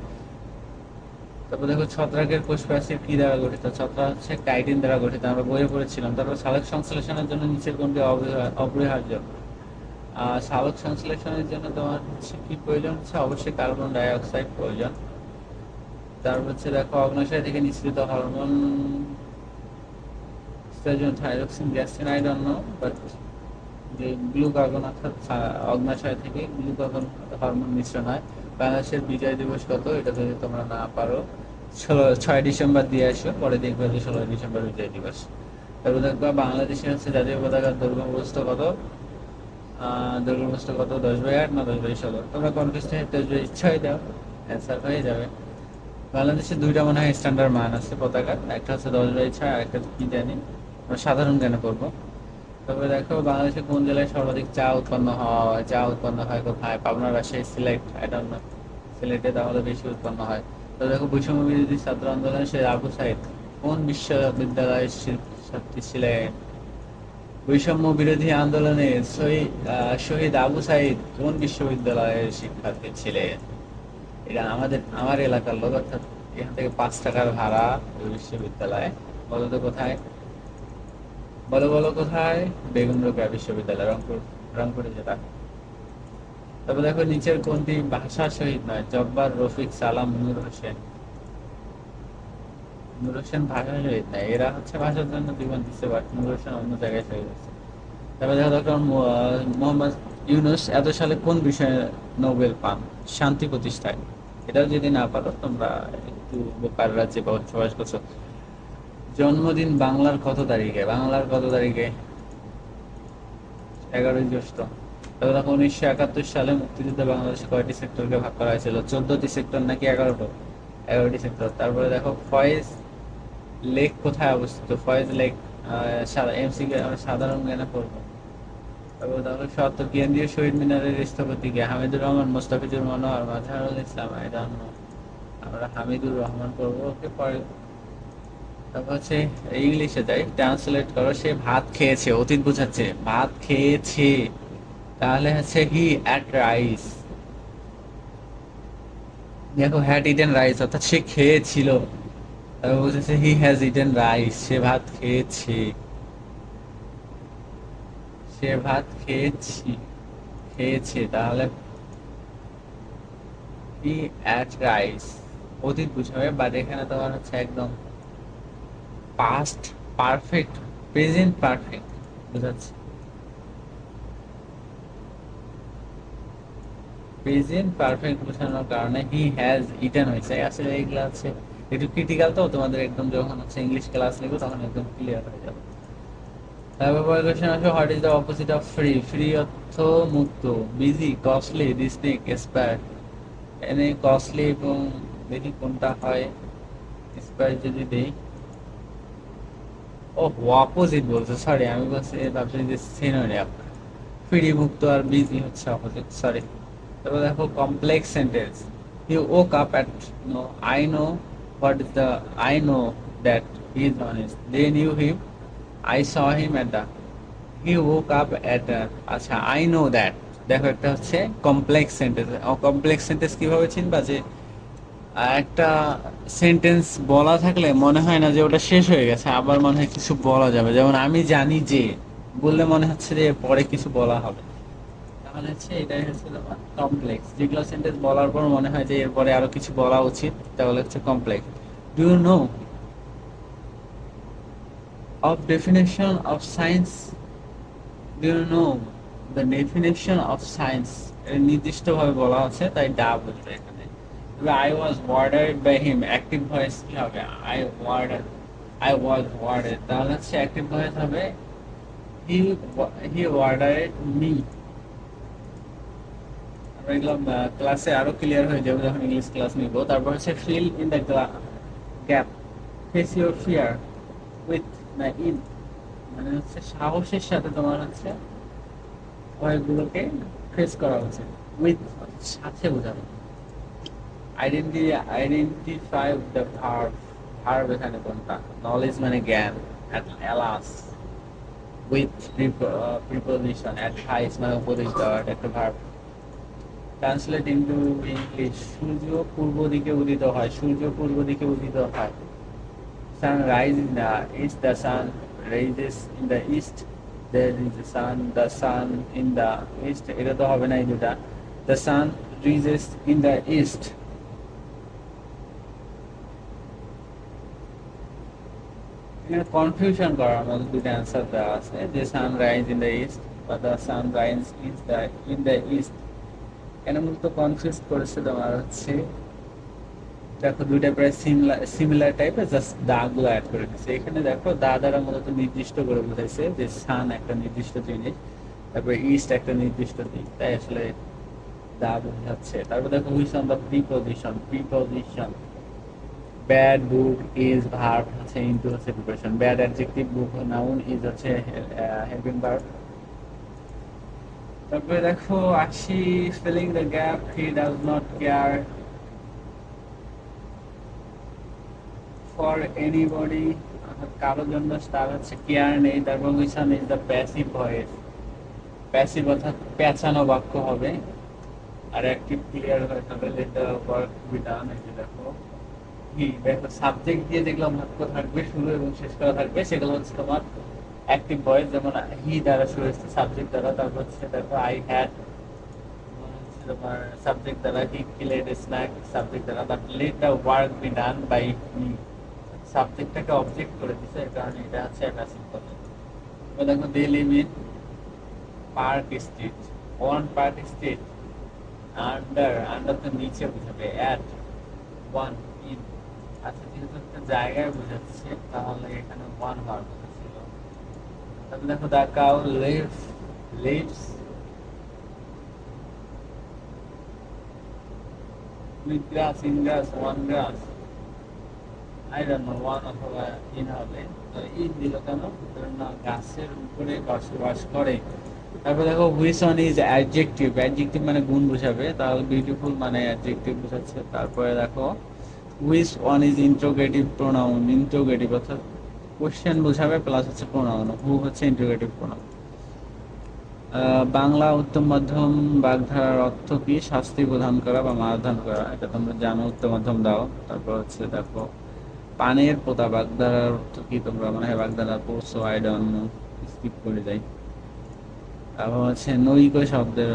তারপর দেখো ছত্রাকের কোষ প্রাচীর কি দ্বারা গঠিত? ছত্রাক হচ্ছে কাইটিন দ্বারা গঠিত, আমরা বইয়ে পড়েছিলাম। তারপর সালোক সংশ্লেষণের জন্য নিচের কোনটি অপরিহার্য? সালোক সংশ্লেষণের জন্য তোমার হচ্ছে কি প্রয়োজন? হচ্ছে অবশ্যই কার্বন ডাই অক্সাইড প্রয়োজন। তারপর হচ্ছে দেখো অগ্ন্যাশয় থেকে নিঃসৃত hormone thyroxine gastrin, I don't no, but যে গ্লুকাগন অর্থাৎ অগ্ন্যাশয় থেকে গ্লুকাগন হরমোন মিশ্রণ হয়। বাংলাদেশের বিজয় দিবস কত? এটা যদি তোমরা না পারো 6 ডিসেম্বর দিয়ে আসো, পরে দেখবে যে 16 ডিসেম্বর বিজয় দিবস। তারপর দেখবা বাংলাদেশের হচ্ছে জাতীয় পতাকার দৈর্ঘ্য প্রস্থ কত? দৈর্ঘ্য প্রস্থ কত? 10/8 না 10/16? তোমরা কনফিউজ থেকে ইচ্ছাই দাও, অ্যান্সার হয়ে যাবে। বাংলাদেশের দুইটা মনে হয় স্ট্যান্ডার্ড মান আছে পতাকার, একটা হচ্ছে 10/6 আর একটা কি জানি, আমরা সাধারণ জ্ঞানে পড়বো। তারপরে দেখো বাংলাদেশের কোন জেলায় সর্বাধিক চা উৎপন্ন হয়? চা উৎপন্ন হয় কোথায়? Pabna, Rajshahi, Sylhet? I don't no. সিলেটে তাহলে বেশি উৎপন্ন হয়। তো দেখো বৈষম্য বিরোধী ছাত্র আন্দোলনে সে আবু সাইদ কোন বিশ্ববিদ্যালয়ের ছাত্রী ছিলেন? বৈষম্য বিরোধী আন্দোলনে শহীদ আবু সাইদ কোন বিশ্ববিদ্যালয়ের শিক্ষার্থী ছিলেন? এটা আমার এলাকার লোক, অর্থাৎ এখান থেকে 5 টাকার ভাড়া ওই বিশ্ববিদ্যালয়ে। বলো তো কোথায়? বলো বলো কোথায়? বেগম রোকেয়া বিশ্ববিদ্যালয়, রংপুরে জেলা। তারপর দেখো নিচের কোনটি ভাষা শহীদ নয়? জব্বার, রফিক, সালাম, নূর হোসেন? নূর হোসেন ভাষা শহীদ নয়, এরা হচ্ছে ভাষার জন্য জীবন দিচ্ছে, বাট নূর হোসেন অন্য জায়গায় শহীদ হচ্ছে। তারপর দেখো ডক্টর মোহাম্মদ ইউনুস এত সালে কোন বিষয়ে নোবেল পান? শান্তি প্রতিষ্ঠায়। এটাও যদি না পারো, তোমরা একটু বোকার রাজ্যে বসবাস করছো। জন্মদিন বাংলার কত তারিখে? বাংলার কত তারিখে? 11ই জ্যৈষ্ঠ। তারপর দেখো 1971 সালে মুক্তিযুদ্ধে বাংলাদেশে কয়টি সেক্টরকে ভাগ করা হয়েছিল? 14টি সেক্টর নাকি 11টি? 11টি সেক্টর। তারপরে দেখো ফয়েজ লেক কোথায় অবস্থিত? ফয়েজ লেক এমসিকে আমরা সাধারণ জ্ঞানে পড়বো। তারপর দেখো কেন্দ্রীয় শহীদ মিনারের স্থপতি কে? Hamidur Rahman, Mostafizur Monowar, Mazharul Islam? I don't no, আমরা হামিদুর রহমান পড়বো। ওকে, পরে তারপর হচ্ছে ইংলিশে যাই, ট্রান্সলেট করো। সে ভাত খেয়েছে, অতীত বোঝাচ্ছে, ভাত খেয়েছে, তাহলে হচ্ছে হি অ্যাট রাইস। দেখো হ্যাড ইটেন রাইস অর্থাৎ সে খেয়েছিল, তারপর বলছে হি হ্যাজ ইটেন রাইস, সে ভাত খেয়েছে, সে ভাত খেয়েছে, তাহলে হি অ্যাট রাইস অতীত বুঝাবে। বাট এখানে তোমার হচ্ছে একদম পাস্ট পারফেক্ট, প্রেজেন্ট পারফেক্ট বুঝাচ্ছে। প্রেজেন্ট পারফেক্ট বোঝানোর কারণে হি হ্যাজ ইটেন হয়েছে। আসলে এইগুলো হচ্ছে একটু ক্রিটিক্যাল, তো তোমাদের একদম যখন হচ্ছে ইংলিশ ক্লাস নেবে তখন একদম ক্লিয়ার হয়ে যাবে। তারপর পরের কোশ্চেন আসবে, what is the opposite of free? Free অর্থ মুক্ত, বিজি, কস্টলি, ডিসনিক, এক্সপায়ার। এনে কস্টলি এবং দেখি কোনটা হয়, এক্সপায়ার যদি দেই, ও অপোজিট বলছে, সরি আমি বলছি ভাবছি যে সিনোনিম। ফ্রি মুক্ত আর বিজি হচ্ছে অপোজিট, সরি। তারপর দেখো complex sentence, he woke up at no, I know what is the, I know that he is honest, they knew him, I saw him at the, he woke up at the, আচ্ছা I know that। দেখো একটা হচ্ছে complex sentence. Complex sentence কিভাবে চিনবা? যে একটা sentence বলা থাকলে মনে হয় না যে ওটা শেষ হয়ে গেছে, আবার মনে হয় কিছু বলা যাবে। যেমন আমি জানি যে বললে মনে হচ্ছে যে পরে কিছু বলা হবে, তাহলে হচ্ছে এটাই হচ্ছে তোমার কমপ্লেক্স। যেগুলো সেন্টেন্স বলার পর মনে হয় যে এরপরে আরো কিছু বলা উচিত, তাহলে হচ্ছে complex. Do you know of definition of science? Do you know the definition of science? এটা নির্দিষ্টভাবে বলা আছে, তাই ডা বলবে এখানে। I was warded by him, active voice কি হবে? I was warded, তাহলে হচ্ছে অ্যাক্টিভ ভয়েস হবে he warded me। আমরা এগুলো ক্লাসে আরো ক্লিয়ার হয়ে যাবে যখন ইংলিশ ক্লাস নিব। তারপর হচ্ছে fill in the gap, face your fear with না ইন, মানে হচ্ছে সাহসের সাথে তোমার হচ্ছে ভয়গুলোকে ফেস করা উচিত। উইথ সাথে বোঝানো। আইডেন্টিফাই দ্য ভার্ব, ভার্ব এখানে কোনটা? নলেজ মানে জ্ঞান, অ্যালাস উইথ প্রিপোজিশন, অ্যাডভাইস মানে উপদেশ দেওয়া, এটা একটা ভার্ব। ট্রান্সলেট ইনটু ইংলিশ, সূর্য পূর্ব দিকে উদিত হয়, সূর্য পূর্ব দিকে উদিত হয়। সান rise in the east, the sun rises in the east, there is the sun, the sun in the east, এটা তো হবে না এই দুটা। the sun rises in the east, এখানে কনফিউশন করার মতো দুটো অ্যান্সার দেওয়া আছে, যে sun rise in the east বা the sun rise in the east. এখানে মূলত কনফিউজ করেছে তোমার হচ্ছে, দেখো দুইটা প্রায় সিমিলার টাইপের, জাস্ট দা গুলো অ্যাড করে দিচ্ছে এখানে। দেখো দা দ্বারা মূলত নির্দিষ্ট করে বোঝাইছে যে সান একটা নির্দিষ্ট জিনিস, তারপরে ইস্ট একটা নির্দিষ্ট দিক, তাই আসলে দা বোঝাচ্ছে। তারপর দেখো which on the preposition, preposition bad book is verb হচ্ছে, ইনটু হচ্ছে preposition, bad adjective, book noun, is হচ্ছে হেল্পিং ভার্ব। তারপরে দেখো আশি filling the gap, he does not care for anybody, কারোর জন্য তার হচ্ছে কেয়ার নেই। তারপর which one is the passive voice, passive অর্থাৎ পেঁচানো বাক্য হবে। আর অ্যাক্টিভ ক্লিয়ার হয়ে যাবে, লেট দ্য ওয়ার্ক বি ডান। এই যে দেখো দেখো সাবজেক্ট দিয়ে যেগুলো বাক্য থাকবে শুরু এবং শেষ করা থাকবে, সেগুলো হচ্ছে তোমার অ্যাক্টিভ ভয়েস। যেমন হি দ্বারা শুরু হচ্ছে সাবজেক্ট দ্বারা, তারপর হচ্ছে দেখো আই হ্যাড তোমার সাবজেক্ট দ্বারা, হি কিলেড স্ন্যাক সাবজেক্ট দ্বারা, but let the work be done by me, সাবজেক্টটাকে অবজেক্ট করে দিছে, এর কারণে এটা হচ্ছে প্যাসিভ ভয়েস। দেখো they live in Park Street, on Park Street, under, under তো নিচে বুঝাবে, অ্যাট, ওয়ান, ইন। আচ্ছা যেহেতু একটা জায়গায় বোঝাচ্ছে তাহলে এখানে ওয়ান ভার্ব ছিল। তাহলে দেখো the cow lives with grass, in grass, on grass, I don't know, on অথবা ইন হবে। তো ইন দিল কেন? কারণ না গাছের উপরে বসবাস করে। তারপর দেখো which one is adjective, adjective মানে গুণ বোঝাবে, তাহলে বিউটিফুল মানে অ্যাডজেক্টিভ বোঝাচ্ছে। তারপরে দেখো which one is interrogative pronoun, interrogative অর্থাৎ কোশ্চেন বোঝাবে প্লাস হচ্ছে প্রোনাউন, হু হচ্ছে ইন্টারোগেটিভ প্রোনাউন। বাংলা উত্তম মাধ্যম বাগধারার অর্থ কি? শাস্তি প্রদান করা বা মারধান করা, এটা তোমরা জানো, উত্তম মাধ্যম দাও। তারপর হচ্ছে দেখো পানের পোতা বাগধারার অর্থ কি? তোমরা মনে হয় বাগধারা পড়ছো, আই ডোন্ট নো, স্কিপ করে যাই। তারপর হচ্ছে নৈক শব্দের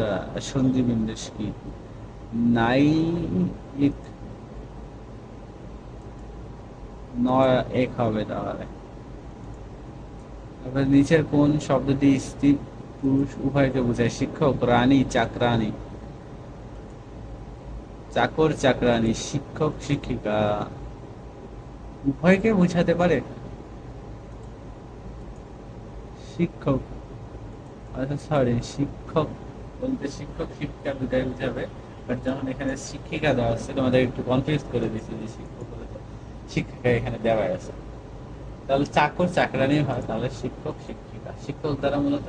সন্ধি বিন্যাস কি? নাই নয় এক হবে তাহলে। তারপরে নিচের কোন শব্দটি স্ত্রী পুরুষ উভয়কে বোঝায়? শিক্ষক, রানী, চাকরানী, চাকর, চাকরানী, শিক্ষক, শিক্ষিকা, উভয়কে বোঝাতে পারে। শিক্ষক, আচ্ছা সরি, শিক্ষক বলতে শিক্ষক শিক্ষিকা দুটাই বুঝাবে, বাট যখন এখানে শিক্ষিকা দেওয়া আছে তোমাদের একটু কনফিউজ করে দিচ্ছে যে শিক্ষক বলে তো শিক্ষিকা এখানে দেওয়া আছে। তাহলে চাকর চাকরানি হয়, তাহলে শিক্ষক শিক্ষিকা। শিক্ষক দ্বারা মূলত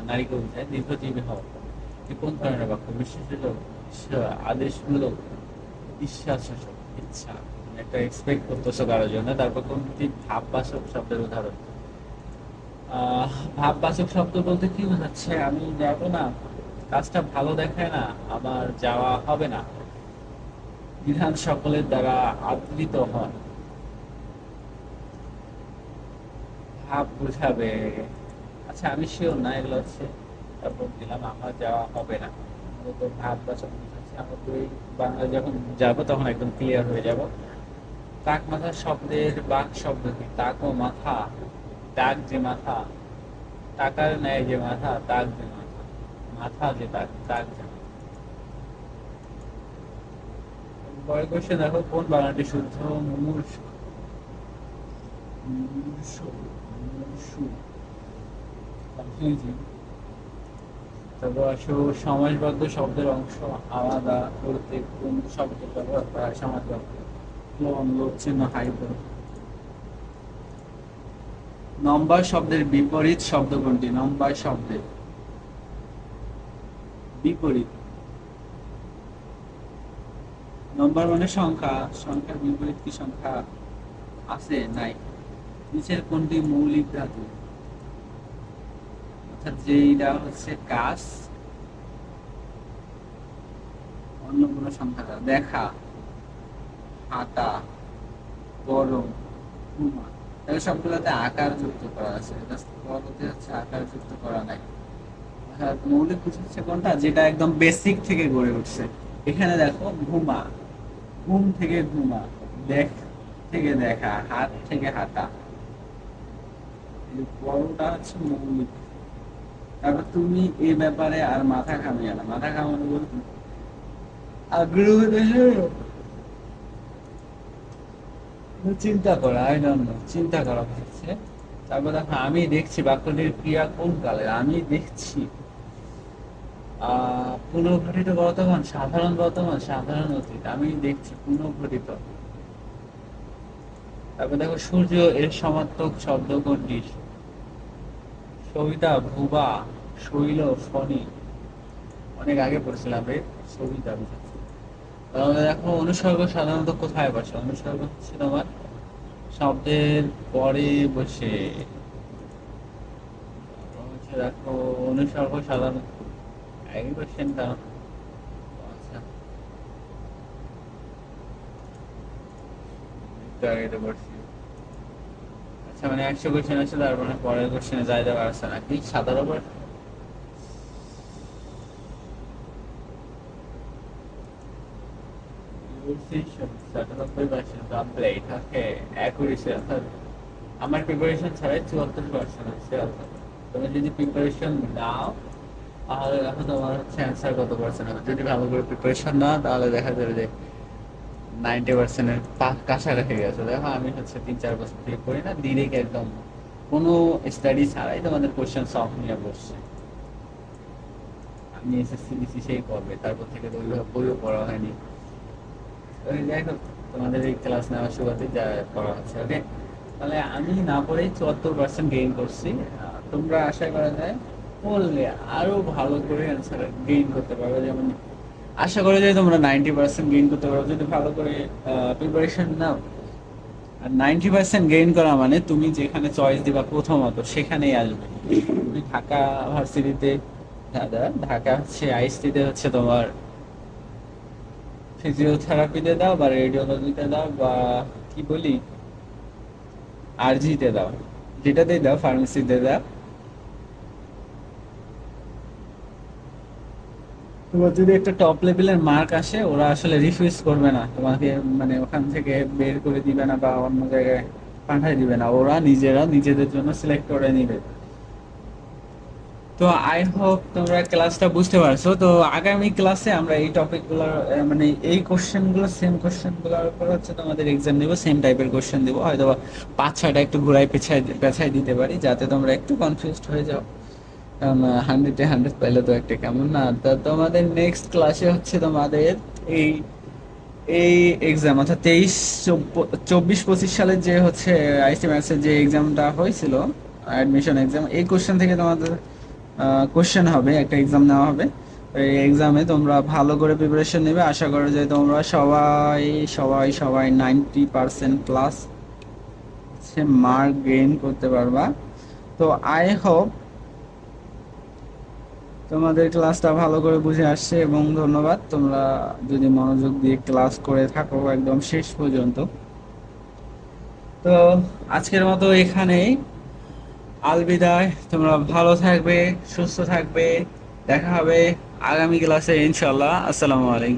নারীকে বোঝায়। দীর্ঘজীবী হওয়া কোন ধরনের বাক্য? বিশেষযোগ, আদেশমূলক, বিশ্বাসসূচক, ইচ্ছা, একটা এক্সপেক্ট করতেছো কারোর জন্য। তারপর কোনটি ভাববাচক শব্দের উদাহরণ? ভাববাচক শব্দ বলতে কি বোঝাচ্ছে? আমি যাবো না, কাজটা ভালো দেখায় না, আমার যাওয়া হবে না। বিধান সকলের দ্বারা আদৃত হয়, ভাব বুঝাবে। আচ্ছা আমি শিওর না, এগুলো হচ্ছে তারপর দিলাম আমার যাওয়া হবে না, মূলত ভাববাচক বুঝাচ্ছে। আমরা দুই বাংলা যখন যাবো তখন একদম ক্লিয়ার হয়ে যাব। তাক মাথা শব্দের বাক শব্দ কি? তাক ও মাথা, তাক যে মাথা, টাকার ন্যায় যে মাথা, তাক যে মাথা, মাথা যে তাক, তাক যে মাথা। পরের কোশ্চেন দেখো, কোন বানানটি শুদ্ধ? মুমূর্ষু, মুমূর্ষু, মুমূর্ষু, কনফিউজিং। তারপর আসো সমাসবদ্ধ শব্দের অংশ আলাদা করতে কোন শব্দ ব্যবহার করা হয়? সমাসবদ্ধ, লোন লোভ চিহ্ন হাইপো। নম্বর শব্দের বিপরীত শব্দ কোনটি? নম্বর শব্দের বিপরীত। নম্বর মানে সংখ্যা, সংখ্যার বিপরীত কি সংখ্যা আছে? নাই। নিচের কোনটি মৌলিক ধাতু? অর্থাৎ যেটা হচ্ছে কাজ, অন্য কোনো সংখ্যা না। দেখা, হাঁটা, গরম, ঘুমা, এগুলো সবগুলোতে আকার যুক্ত করা আছে, পরবর্তী হচ্ছে আকার যুক্ত করা নাই। অর্থাৎ মৌলিক কিছু হচ্ছে কোনটা যেটা একদম বেসিক থেকে গড়ে উঠছে। এখানে দেখো ঘুমা, ঘুম থেকে ঘুমা, দেখ থেকে দেখা, হাত থেকে হাঁটা, এই বড়টা হচ্ছে মৌলিক। তারপর তুমি এই ব্যাপারে আর মাথা ঘামিয়ে না। মাথা ঘামানো বলতে আগ্রহ দেখে চিন্তা করা, আই ডোন্ট নো, চিন্তা করা হচ্ছে। তারপর দেখো আমি দেখছি, বাক্যটির ক্রিয়া কোন কালে? আমি দেখছি পুনর্ঘটিত বর্তমান, সাধারণ বর্তমান, সাধারণ অতীত। আমি দেখছি পুনর্ঘটিত। তারপর দেখো সূর্য এর সমার্থক শব্দ কোনটি? সবিতা, ভুবা, শৈল, ফণি। অনেক আগে পড়ছিলাম রে, সবিতা বুঝাচ্ছি। তাহলে দেখো অনুসর্গ সাধারণত কোথায় বসে? অনুসর্গ হচ্ছে তোমার শব্দের পরে বসে। দেখো অনুসর্গ সাধারণত আগে কোশ্চেনটা, আচ্ছা একটু আগে তো পড়ছি। আচ্ছা মানে 100 কোশ্চেন আছে, তার মানে পরের কোশ্চেনে যাইতে পারছে না কি সাধারণ আমার প্রিপারেশন ছাড়াই 74% হচ্ছে। অর্থাৎ তুমি যদি প্রিপারেশন নাও তাহলে দেখো তোমার হচ্ছে অ্যান্সার কত পার্সেন্ট হবে। যদি ভালো করে প্রিপারেশন না তাহলে দেখা যাবে যে 90%-এর কাছাকাছি গেছে। দেখো আমি হচ্ছে 3-4 বছর থেকে পড়ি না, ডিরেক্ট একদম কোনো স্টাডি ছাড়াই তোমাদের কোশ্চেন সলভ নিয়ে বসছে। আমি এসএসসি দিছি সেই পর্বে, তারপর থেকে তো ওইভাবে বইও পড়া হয়নি। ওই যাই হোক, তোমাদের এই ক্লাস নেওয়ার শুরুতে যা পড়া হচ্ছে, ওকে। তাহলে আমি না পড়েই 74% গেইন করছি। তোমরা আশা করা যায় পড়লে আরো ভালো করে অ্যান্সার গেইন করতে পারবে। যেমন আশা করা যায় তোমরা 90% গেইন করতে পারো যদি ভালো করে প্রিপারেশন নাও। আর 90% গেইন করা মানে তুমি যেখানে চয়েস দিবা প্রথমত সেখানেই আসবে। তুমি ঢাকা ভার্সিটিতে, দাদা ঢাকা হচ্ছে আইএসটিতে হচ্ছে তোমার ফিজিওথেরাপিতে দাও বা রেডিওলজিতে দাও বা কি বলি আরজিতে দাও, যেটাতেই দাও, ফার্মেসিতে দাও, তোমার যদি একটা টপ লেভেলের মার্ক আসে ওরা আসলে রিফিউজ করবে না তোমাকে, মানে ওখান থেকে বের করে দিবে না বা অন্য জায়গায় পাঠাই দিবে না, ওরা নিজেরা নিজেদের জন্য সিলেক্ট করে নিবে। তো আই হোপ তোমরা ক্লাসটা বুঝতে পারছো। তো আগামী ক্লাসে আমরা এই টপিকগুলো, মানে এই কোশ্চেনগুলো, সেম কোশ্চেনগুলোর উপর হচ্ছে তোমাদের এক্সাম নিব, সেম টাইপের কোশ্চেন দিব, হয়তো 5-6টা একটু ঘুরাই পেছাই পেছাই দিতে পারি যাতে তোমরা একটু কনফিউজড হয়ে যাও। কারণ 100-এ 100 পাইলে তো একটা কেমন না। তা তোমাদের নেক্সট ক্লাসে হচ্ছে তোমাদের এই এই এক্সাম অর্থাৎ 24-25 সালের যে হচ্ছে আইসি ম্যাথসের যে এক্সামটা হয়েছিল, অ্যাডমিশন এক্সাম, এই কোশ্চেন থেকে তোমাদের কোশ্চেন হবে, একটা এক্সাম নেওয়া হবে। এই এক্সামে তোমরা ভালো করে প্রিপারেশন নেবে। আশা করো যে তোমরা সবাই সবাই সবাই 90%+ হচ্ছে মার্ক গেইন করতে পারবা। তো আই হোপ তোমাদের ক্লাসটা ভালো করে বুঝে আসছে এবং ধন্যবাদ তোমরা যদি মনোযোগ দিয়ে ক্লাস করে থাকো একদম শেষ পর্যন্ত। তো আজকের মতো এখানেই আলবিদায়। তোমরা ভালো থাকবে, সুস্থ থাকবে, দেখা হবে আগামী ক্লাসে ইনশাল্লাহ। আসসালামু আলাইকুম।